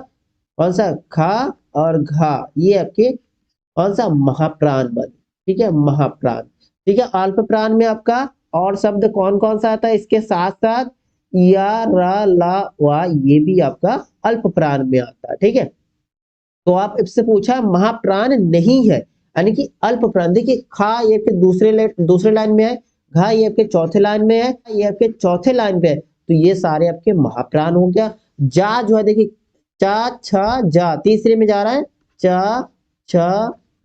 Speaker 1: कौन सा? खा और घा, ये आपके कौन सा? महाप्राण बन, ठीक है, महाप्राण। ठीक है, अल्प प्राण में आपका और शब्द कौन कौन सा आता है इसके साथ साथ? या, रा, ला, वा, ये भी आपका अल्प प्राण में आता है। ठीक है, तो आप इससे पूछा महाप्राण नहीं है, यानी कि अल्प प्राण। देखिए खा ये आपके दूसरे लाइन में है, घा ये आपके चौथे लाइन में है, ये आपके चौथे लाइन पे है, तो ये सारे आपके महाप्राण हो गया। जा जो है देखिए चा, छ, जा तीसरे में जा रहा है, चा, छ,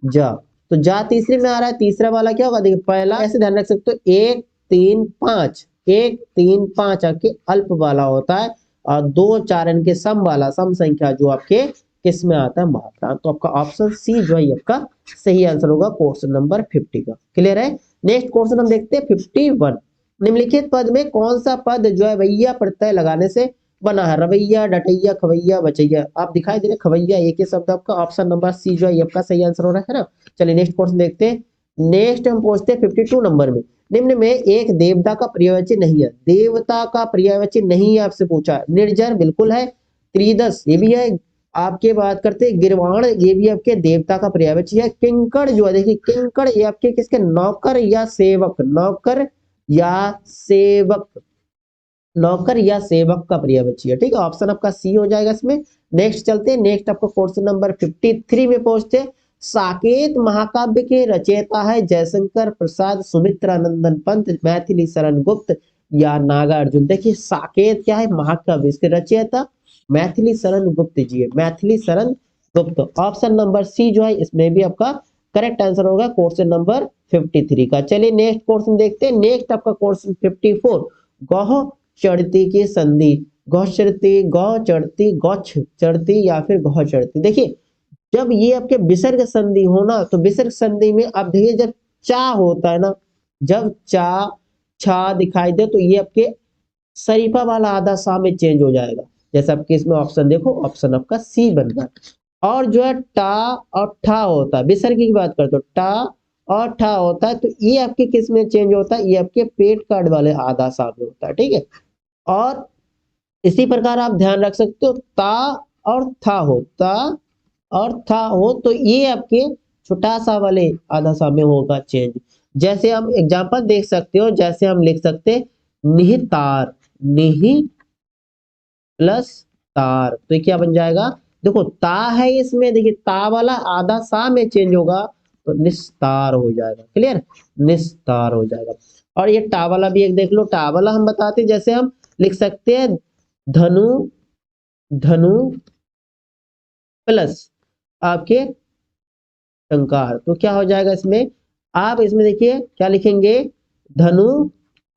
Speaker 1: जा, तो जा तीसरे में आ रहा है। तीसरा वाला क्या होगा? देखिए पहला ऐसे ध्यान रख सकते हो, 1 3 5, 1 3 5 आपके अल्प वाला होता है, और 2 4 इनके सम वाला, सम संख्या जो आपके किस में आता है, महाप्राण। तो आपका ऑप्शन सी जो है आपका सही आंसर होगा क्वेश्चन नंबर 50 का। क्लियर है। नेक्स्ट क्वेश्चन हम देखते हैं 51। निम्नलिखित पद में कौन सा पद जो है भैया प्रत्यय लगाने से बना है, रवैया, डटैया, खवैया, बचैया। आप दिखाई दे रहे खवैया, एक ही शब्द आपका ऑप्शन नंबर सी जो है आपका सही आंसर हो रहा है ना। चलिए नेक्स्ट क्वेश्चन देखते हैं। नेक्स्ट हम पहुंचते हैं 52 नंबर में। निम्न में एक देवता का पर्यायवाची नहीं है, देवता का पर्यायवाची नहीं है आपसे पूछा। निर्जर बिल्कुल है, त्रिदश ये भी है। आपके बात करते हैं गिरवाण, ये भी आपके देवता का पर्यायवाची है। किंकड़ जो है देखिए, किंकड़ ये आपके किसके, नौकर या सेवक, नौकर या सेवक, नौकर या सेवक का पर्यायवाची है। ठीक है, ऑप्शन आपका सी हो जाएगा इसमें। नेक्स्ट चलते हैं, नेक्स्ट आपको क्वेश्चन नंबर 53 में पहुंचते हैं। साकेत महाकाव्य के रचयिता है जयशंकर प्रसाद, सुमित्रानंदन पंत, मैथिली शरण गुप्त या नागार्जुन। देखिए साकेत क्या है, महाकाव्य, इसके रचयिता मैथिली शरण गुप्त जी है, Maithili Sharan Gupt. Option number C जो है इसमें भी आपका करेक्ट आंसर होगा क्वेश्चन नंबर 53 का। चलिए नेक्स्ट क्वेश्चन देखते हैं। नेक्स्ट आपका क्वेश्चन 54। गौह चढ़ती की संधि, गौ चढ़ती, गौ चढ़ती, गौछ चढ़ती या फिर गौ चढ़ती। देखिए जब ये आपके विसर्ग संधि हो ना, तो विसर्ग संधि में आप देखिए जब चा होता है ना, जब चा छा दिखाई दे तो ये आपके शरीफा वाला आधा सा में चेंज हो जाएगा। जैसे आपके इसमें ऑप्शन देखो, ऑप्शन आपका सी बन रहा है। और जो है टा और ठा होता है, विसर्ग की बात करते हो, टा और ठा होता है, तो ये आपके किस में चेंज होता है, ये आपके पेट कार्ड वाले आधा सा में होता है। ठीक है, और इसी प्रकार आप ध्यान रख सकते हो ता और था हो, ता और था हो, तो ये आपके छोटा सा वाले आधा सा में होगा चेंज। जैसे हम एग्जांपल देख सकते हो, जैसे हम लिख सकते निहितार, निहि प्लस तार, तो ये क्या बन जाएगा, देखो ता है इसमें, देखिए ता वाला आधा सा में चेंज होगा तो निस्तार हो जाएगा। क्लियर, निस्तार हो जाएगा। और ये टा वाला भी एक देख लो, टा वाला हम बताते हैं, जैसे हम लिख सकते हैं धनु, धनु प्लस आपके टंकार, तो क्या हो जाएगा इसमें, आप इसमें देखिए क्या लिखेंगे, धनु,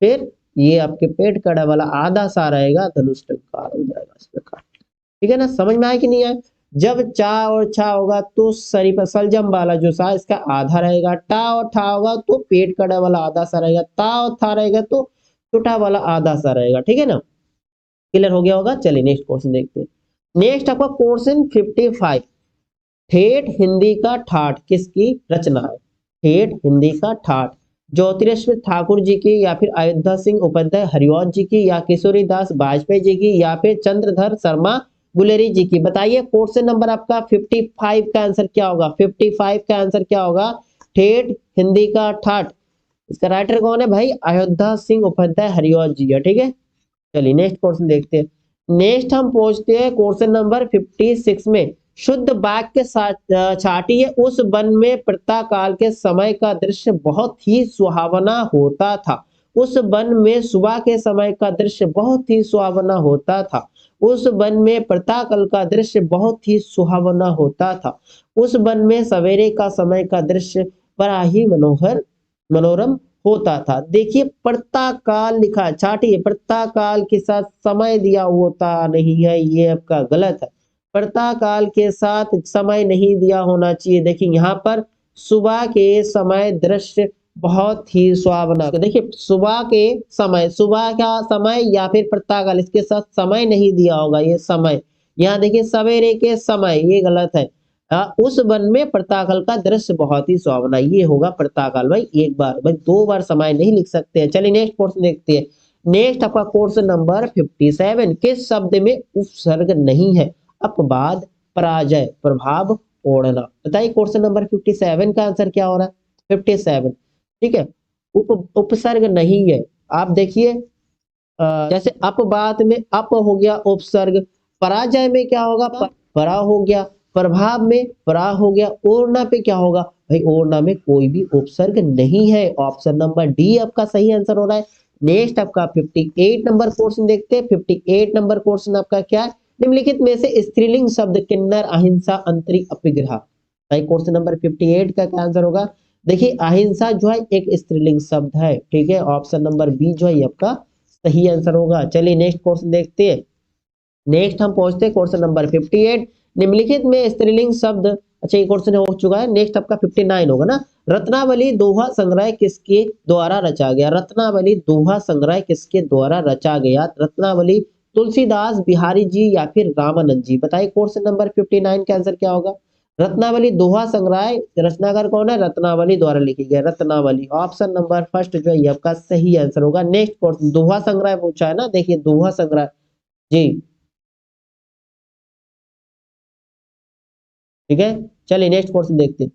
Speaker 1: फिर ये आपके पेट कड़ा वाला आधा सा रहेगा, धनुष टंकार हो जाएगा इस प्रकार। ठीक है ना, समझ में आया कि नहीं आया। जब चा और छा होगा तो शरीफ सलजम वाला जो सा इसका आधा रहेगा, टा और ठा होगा तो पेट कड़ा वाला आधा सा रहेगा, ता और था रहेगा तो छोटा वाला आधा सा रहेगा। ठीक है ना, क्लियर हो गया होगा। चलिए नेक्स्ट क्वेश्चन देखते हैं। नेक्स्ट आपका क्वेश्चन 55। ठेठ हिंदी का ठाठ किसकी रचना है, ठेठ हिंदी का ठाठ ज्योतिरेश्वर ठाकुर जी की, या फिर अयोध्या सिंह उपाध्याय हरिवंश जी की, या किशोरी दास वाजपेयी जी की, या फिर चंद्रधर शर्मा गुलेरी जी की। बताइए क्वेश्चन नंबर आपका 55 का आंसर क्या होगा, 55 का आंसर क्या होगा, ठेठ हिंदी का ठाठ। इसका राइटर कौन है भाई, अयोध्या सिंह उपाध्याय हरिवंश जी है। ठीक है, चलिए नेक्स्ट क्वेश्चन देखते हैं। नेक्स्ट हम पहुंचते हैं क्वेश्चन नंबर 56 में। शुद्ध वाक्य छाटिए, उस वन में प्रातःकाल के समय का दृश्य बहुत ही सुहावना होता था। उस वन में सुबह के समय का दृश्य बहुत ही सुहावना होता था। उस वन में प्रातःकाल का दृश्य बहुत ही सुहावना होता था। उस वन में सवेरे का समय का दृश्य बड़ा ही मनोहर मनोरम होता था। देखिए प्रातःकाल लिखा है, छाटिए, प्रातःकाल के साथ समय दिया होता नहीं है, ये आपका गलत है। प्रातःकाल के साथ समय नहीं दिया होना चाहिए। देखिए यहाँ पर सुबह के समय दृश्य बहुत ही सुहावना, तो देखिए सुबह के समय, सुबह का समय या फिर प्रातःकाल, इसके साथ समय नहीं दिया होगा, ये समय। यहाँ देखिए सवेरे के समय, ये गलत है। उस वन में प्रातःकाल का दृश्य बहुत ही सुहावना, ये होगा प्रातःकाल। भाई एक बार, भाई दो बार समय नहीं लिख सकते हैं। चलिए नेक्स्ट क्वेश्चन देखते हैं। नेक्स्ट आपका क्वेश्चन नंबर 57। किस शब्द में उपसर्ग नहीं है, अपवाद, पराजय, प्रभाव, ओढ़ना। बताइए क्वेश्चन नंबर 57 का आंसर क्या हो रहा है, 57। ठीक है, उपसर्ग नहीं है। आप देखिए जैसे अपवाद में अप हो गया उपसर्ग, पराजय में क्या होगा, परा हो गया, प्रभाव में परा हो गया, ओढ़ना पे क्या होगा भाई, ओढ़ना में कोई भी उपसर्ग नहीं है। ऑप्शन नंबर डी आपका सही आंसर हो रहा है। नेक्स्ट आपका 58 नंबर क्वेश्चन देखते हैं। 58 नंबर क्वेश्चन आपका क्या है, निम्नलिखित में से स्त्रीलिंग शब्द किन्नर, अहिंसा, अंतरी, अपिग्रह। भाई क्वेश्चन नंबर 58 का क्या आंसर होगा, देखिए अहिंसा जो है एक स्त्रीलिंग शब्द है। ठीक है, ऑप्शन नंबर बी जो है आपका सही आंसर होगा। चलिए नेक्स्ट क्वेश्चन देखते हैं। नेक्स्ट हम पहुंचते हैं क्वेश्चन नंबर 58। निम्नलिखित में स्त्रीलिंग शब्द, अच्छा ये क्वेश्चन हो चुका है। नेक्स्ट आपका 59 होगा ना। रत्नावली दोहा संग्रह किसके द्वारा रचा गया? रत्नावली दोहा संग्रह किसके द्वारा रचा गया? रत्नावली तुलसीदास, बिहारी जी या फिर रामानंद जी? बताइए क्वेश्चन नंबर 59 का आंसर क्या होगा? रत्नावली दोहा संग्रह रचनाकार कौन है? रत्नावली द्वारा लिखी गई रत्नावली। ऑप्शन नंबर फर्स्ट जो है ये आपका सही आंसर होगा। नेक्स्ट क्वेश्चन, दोहा संग्रह पूछा है ना, देखिए दोहा संग्रह जी, ठीक है। चलिए नेक्स्ट क्वेश्चन देखते हैं।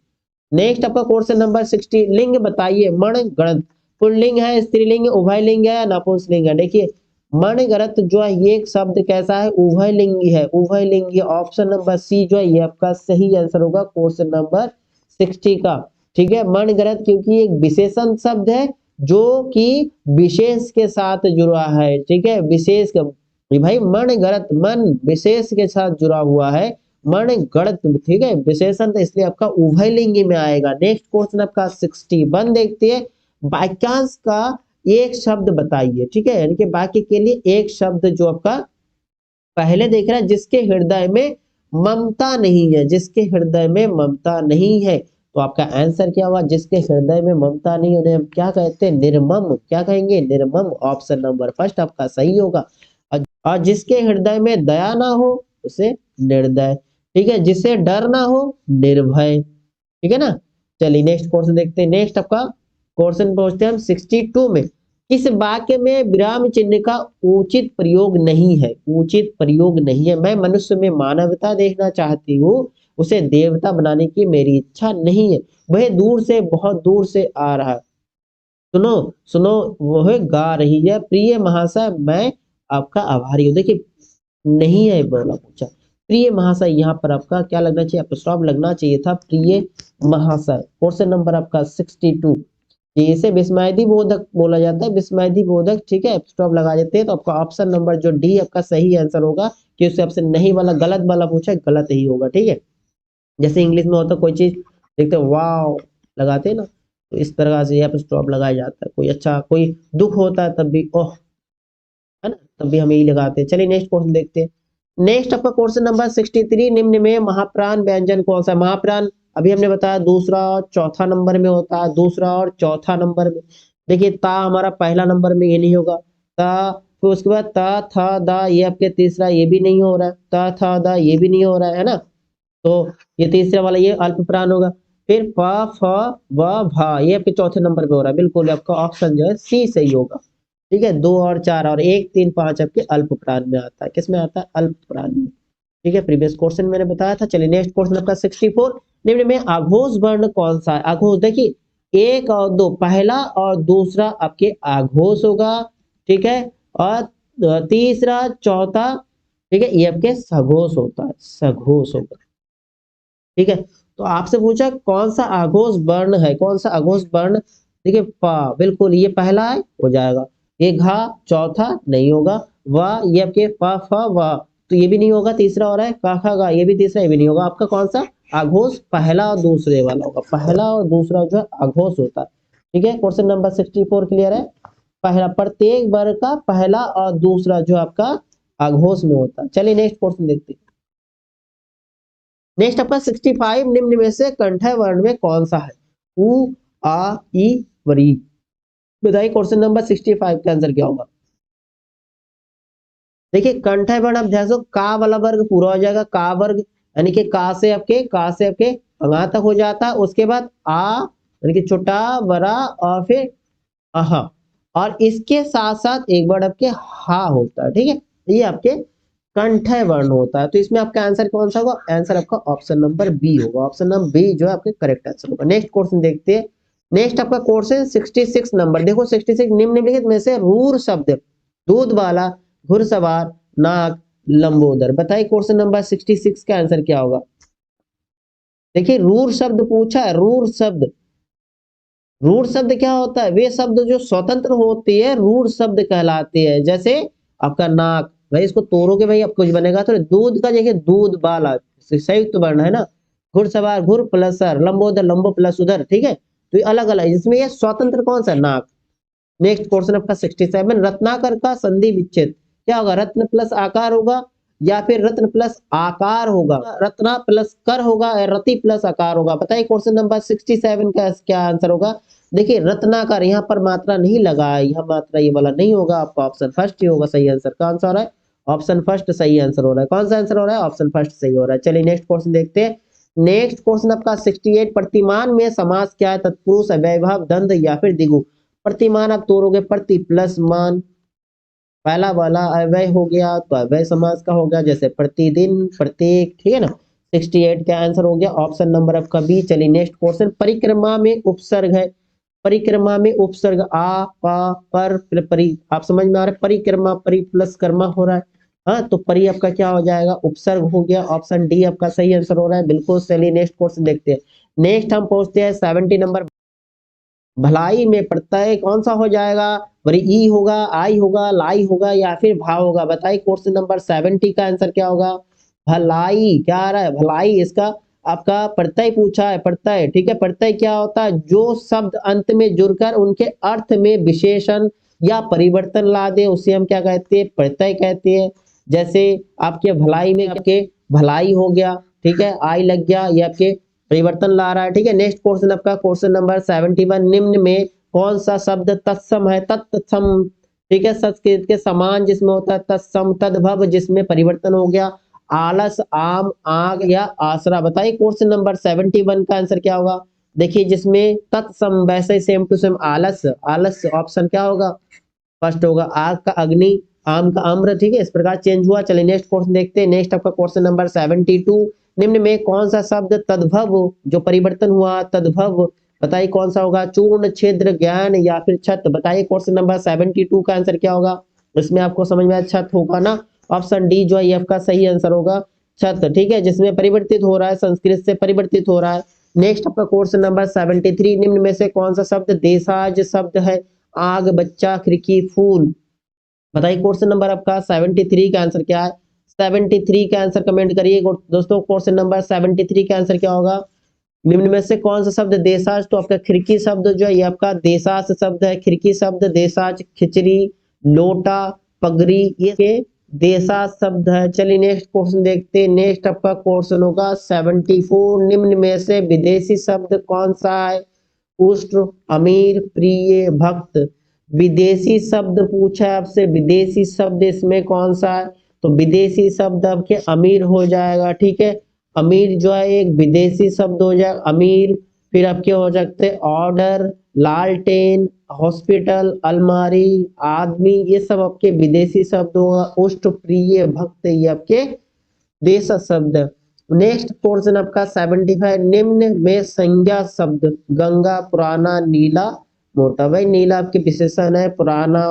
Speaker 1: नेक्स्ट आपका क्वेश्चन नंबर 60, लिंग बताइए मण गणत। पुल्लिंग है, स्त्रीलिंग, उभयलिंग है, नपुंसकलिंग है? देखिए मण गणत जो है ये एक शब्द कैसा है? उभयलिंगी है, उभयलिंगी। ऑप्शन नंबर सी जो है ये आपका सही आंसर होगा क्वेश्चन नंबर 60 का, ठीक है। मण गणत क्योंकि एक विशेषण शब्द है जो कि विशेष के साथ जुड़ा है, ठीक है। विशेष भाई मन गणत, मन विशेष के साथ जुड़ा हुआ है, मन गणत, ठीक है, विशेषण, तो इसलिए आपका उभयलिंगी में आएगा। नेक्स्ट क्वेश्चन आपका 61 देखते हैं। वाक्यांश का एक शब्द बताइए, ठीक है, यानी कि वाक्य के लिए एक शब्द जो आपका पहले देख रहा है, जिसके हृदय में ममता नहीं है, जिसके हृदय में ममता नहीं है, तो आपका आंसर क्या हुआ? जिसके हृदय में ममता नहीं, उन्हें हम क्या कहते हैं? निर्मम। क्या कहेंगे? निर्मम। ऑप्शन नंबर फर्स्ट आपका सही होगा। और जिसके हृदय में दया ना हो उसे निर्दय, ठीक है। जिसे डर ना हो निर्भय, ठीक है ना। चलिए नेक्स्ट क्वेश्चन देखते हैं। नेक्स्ट आपका क्वेश्चन पहुंचते हैं हम 62 में। किस वाक्य में विराम चिन्ह का उचित प्रयोग नहीं है? उचित प्रयोग नहीं है। मैं मनुष्य में मानवता देखना चाहती हूँ, उसे देवता बनाने की मेरी इच्छा नहीं है, वह दूर से, बहुत दूर से आ रहा है। सुनो सुनो, वह गा रही है, प्रिय महाशय मैं आपका आभारी हूँ। देखिए नहीं है बोला, पूछा प्रिय महाशय, यहाँ पर आपका क्या लगना चाहिए? अपस्टॉप लगना चाहिए था, प्रिय महाशय। क्वेश्चन नंबर आपका 62, इसे विस्मयादि बोधक बोला जाता है, विस्मयादि बोधक, ठीक है। अपस्टॉप लगा देते हैं तो आपका ऑप्शन नंबर जो डी आपका सही आंसर होगा, कि उससे आपसे नहीं वाला गलत वाला पूछा, गलत ही होगा, ठीक है। जैसे इंग्लिश में होता है, कोई चीज देखते वाव लगाते हैं ना, तो इस तरह से यहाँ पे स्टॉप लगाया जाता है। कोई अच्छा कोई दुख होता है तब भी ओह, है ना, तब भी हम यही लगाते हैं। चलिए नेक्स्ट क्वेश्चन देखते हैं। नेक्स्ट आपका क्वेश्चन नंबर 63, निम्न में महाप्राण व्यंजन कौन सा है? महाप्राण अभी हमने बताया दूसरा और चौथा नंबर में होता है, दूसरा और चौथा नंबर में। देखिए ता हमारा पहला नंबर में ये नहीं होगा, ता, फिर उसके बाद ता था दा, ये आपके तीसरा, ये भी नहीं हो रहा है, ता था दा ये भी नहीं हो रहा है ना, तो ये तीसरा वाला ये अल्प प्राण होगा। फिर प फ व भ ये आपके चौथे नंबर पे हो रहा है, बिल्कुल आपका ऑप्शन जो है सी सही होगा, ठीक है। 2 और 4 और 1 3 5 आपके अल्प प्राण में आता है। किस में आता है? अल्प प्राण में, ठीक है। प्रीवियस क्वेश्चन मैंने बताया था। चलिए नेक्स्ट क्वेश्चन आपका 64, निम्न में आघोष वर्ण कौन सा है? आघोष देखिए 1 और 2, पहला और दूसरा आपके आघोष होगा, ठीक है। और तीसरा चौथा, ठीक है, ये आपके सघोष होता है, सघोष होगा, ठीक है। तो आपसे पूछा कौन सा आघोष वर्ण है, कौन सा आघोष वर्ण? देखिए पा, बिल्कुल ये पहला है, हो जाएगा। ये घा चौथा नहीं होगा, वाह ये आपके प फ वाह, तो ये भी नहीं होगा। तीसरा हो रहा है का खा गा, ये भी तीसरा, ये भी नहीं होगा। आपका कौन सा आघोष? पहला और दूसरे वाला होगा, पहला और दूसरा जो है आघोष होता है, ठीक है। क्वेश्चन नंबर 64 क्लियर है। पहला प्रत्येक वर्ग का पहला और दूसरा जो आपका आघोष में होता है। चलिए नेक्स्ट क्वेश्चन देखते हैं। नेक्स्ट आपका 65, निम्न में से कंठय वर्ण में कौन सा है? उ आ ई वरी। बताइए क्वेश्चन नंबर 65 का आंसर क्या होगा? देखिए कंठय वर्ण आप ध्यान से, का वाला वर्ग पूरा हो जाएगा, का वर्ग यानी कि का से आपके अंगा तक हो जाता है। उसके बाद आ यानी कि छोटा बड़ा और फिर अहा, और इसके साथ साथ एक वर्ड आपके हा होता है, ठीक है। ये आपके कंठय वर्ण होता है। तो इसमें आपका आंसर कौन सा होगा? आंसर आपका ऑप्शन नंबर बी होगा। ऑप्शन नंबर बी जो है आपके करेक्ट आंसर होगा। नेक्स्ट क्वेश्चन देखते हैं। नेक्स्ट आपका क्वेश्चन 66 नंबर, देखो 66, निम्नलिखित में से रूर शब्द दूध वाला, घुड़सवार, नाग, लंबोदर। बताइए क्वेश्चन नंबर 66 का आंसर क्या होगा? देखिए रूर शब्द पूछा है, रूर शब्द, रूढ़ शब्द क्या होता है? वे शब्द जो स्वतंत्र होते हैं रूढ़ शब्द कहलाते हैं। जैसे आपका नाक, भाई इसको तोड़ोगे भाई अब कुछ बनेगा, तो दूध का देखिए दूध वाला संयुक्त वर्ण है ना, घुड़सवार घुड़ प्लस सर, लंबोदर लंबो प्लस उधर, ठीक है। तो ये अलग अलग, इसमें ये स्वतंत्र कौन सा? नाक। नेक्स्ट क्वेश्चन आपका 67, रत्नाकर का संधि विच्छेद क्या होगा? रत्न प्लस आकार होगा या फिर रत्न प्लस आकार होगा, रत्ना प्लस कर होगा या रति प्लस आकार होगा? बताइए क्वेश्चन नंबर 67 का क्या आंसर होगा? देखिए रत्नाकर, यहाँ पर मात्रा नहीं लगा है, यहाँ मात्रा ये वाला नहीं होगा, आपका ऑप्शन फर्स्ट ही होगा सही आंसर। कौन सा हो रहा है? ऑप्शन फर्स्ट सही आंसर हो रहा है। कौन सा आंसर हो रहा है? ऑप्शन फर्स्ट सही हो रहा है। चलिए नेक्स्ट क्वेश्चन देखते हैं। नेक्स्ट क्वेश्चन आपका 68, प्रतिमान में समास क्या है? तत्पुरुष, अव्ययभाव, द्वंद या फिर द्विगु? प्रतिमान आप तोड़ोगे, प्रति प्लस मान, पहला वाला अव्यय हो गया तो अव्यय समास का हो गया, जैसे प्रतिदिन, प्रत्येक, ठीक है ना। 68 का आंसर हो गया ऑप्शन नंबर आपका बी। चलिए नेक्स्ट क्वेश्चन, परिक्रमा में उपसर्ग है, परिक्रमा में उपसर्ग आ, पा, पर, परि, आप समझ में आ रहा है? परिक्रमा, परि प्लस कर्मा हो रहा है, हाँ तो परि आपका क्या हो जाएगा? उपसर्ग हो गया। ऑप्शन डी आपका सही आंसर हो रहा है, बिल्कुल। चलिए नेक्स्ट क्वेश्चन देखते हैं। नेक्स्ट हम पहुंचते हैं 70 नंबर। भलाई में प्रत्यय कौन सा हो जाएगा? वरी ई होगा, आई होगा, लाई होगा या फिर भाव होगा? बताइए क्वेश्चन नंबर 70 का आंसर क्या होगा? भलाई, क्या आ रहा है? भलाई, इसका आपका प्रत्यय पूछा है, प्रत्यय, ठीक है। प्रत्यय क्या होता है? जो शब्द अंत में जुड़कर उनके अर्थ में विशेषण या परिवर्तन ला दे, उसे हम क्या कहते हैं? प्रत्यय कहते हैं। जैसे आपके भलाई में आपके भलाई हो गया, ठीक है, आई लग गया, ये आपके परिवर्तन ला रहा है, ठीक है। नेक्स्ट क्वेश्चन आपका क्वेश्चन नंबर 71, निम्न में कौन सा शब्द तत्सम है? तत्सम, ठीक है, संस्कृत के समान जिसमें होता है तत्सम, तद्भव जिसमें परिवर्तन हो गया, आलस, आम, आग या आसरा? बताइए क्वेश्चन नंबर 71 का आंसर क्या होगा? देखिए जिसमें तत्सम वैसे सेम टू सेम आलस, आलस ऑप्शन क्या होगा? फर्स्ट होगा। आग का अग्नि, आम का आम्र, ठीक है, इस प्रकार चेंज हुआ। चलिए नेक्स्ट क्वेश्चन देखते हैं। नेक्स्ट आपका क्वेश्चन नंबर 72, निम्न में कौन सा शब्द तद्भव जो परिवर्तन हुआ? तद्भव बताइए कौन सा होगा? चूर्ण, छिद्र, ज्ञान या फिर छत? बताइए क्वेश्चन नंबर 72 का आंसर क्या होगा? इसमें आपको समझ में आया, छत होगा ना। ऑप्शन डी जो है ये आपका सही आंसर होगा, छत, ठीक है, जिसमें परिवर्तित हो रहा है, संस्कृत से परिवर्तित हो रहा है। नेक्स्ट आपका क्वेश्चन नंबर 73, निम्न में से कौन सा शब्द देशाज शब्द है? आग, बच्चा, खिड़की, फूल? बताइए क्वेश्चन नंबर आपका 73 का आंसर क्या है? 73 का आंसर कमेंट करिए दोस्तों। क्वेश्चन नंबर 73 का आंसर क्या होगा? निम्न में से कौन सा शब्द देशाज? तो आपका खिड़की शब्द जो है ये आपका देशाज शब्द है, खिड़की शब्द, देशाज, खिचड़ी, लोटा, पगड़ी, ये देशाज शब्द है। चलिए नेक्स्ट क्वेश्चन देखते हैं। नेक्स्ट आपका क्वेश्चन होगा 74, निम्न में से विदेशी शब्द कौन सा है? पुष्ट, अमीर, प्रिय, भक्त? विदेशी शब्द पूछा है आपसे, विदेशी शब्द इसमें कौन सा है? तो विदेशी शब्द आपके अमीर हो जाएगा, ठीक है। अमीर जो है एक विदेशी शब्द हो जाएगा, अमीर। फिर आपके हो सकते हैं ऑर्डर, लालटेन, हॉस्पिटल, अलमारी, आदमी, ये सब आपके विदेशी शब्द होगा। उष्ट, प्रिय, भक्त, ये आपके देश शब्द। नेक्स्ट पोर्शन आपका 75, निम्न में संज्ञा शब्द गंगा, पुराना, नीला, मोटा? भाई नीला आपके विशेषण है, पुराना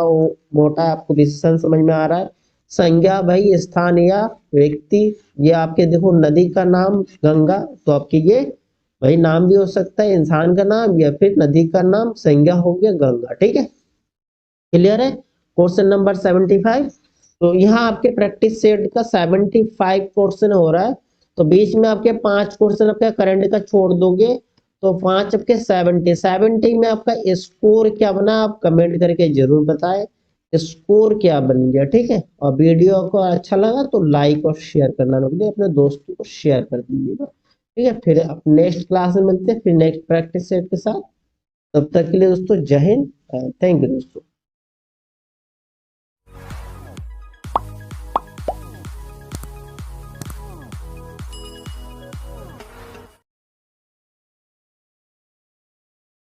Speaker 1: मोटा आपको विशेषण समझ में आ रहा है। संज्ञा भाई स्थान या व्यक्ति, ये आपके देखो नदी का नाम गंगा, तो आपके ये भाई नाम भी हो सकता है, इंसान का नाम या फिर नदी का नाम, संज्ञा हो गया गंगा, ठीक है। क्लियर है क्वेश्चन नंबर 75? तो यहाँ आपके प्रैक्टिस सेट का 75 क्वेश्चन हो रहा है, तो बीच में आपके 5 क्वेश्चन आपका करंट का छोड़ दोगे तो 5 आपके 70 में आपका स्कोर क्या बना? आप कमेंट करके जरूर बताएं स्कोर क्या बन गया, ठीक है। और वीडियो को अच्छा लगा तो लाइक और शेयर करना ना भूलिए, अपने दोस्तों को शेयर कर दीजिएगा, ठीक है। फिर आप नेक्स्ट क्लास में मिलते हैं फिर नेक्स्ट प्रैक्टिस सेट के साथ। तब तक के लिए दोस्तों जय हिंद, थैंक यू दोस्तों।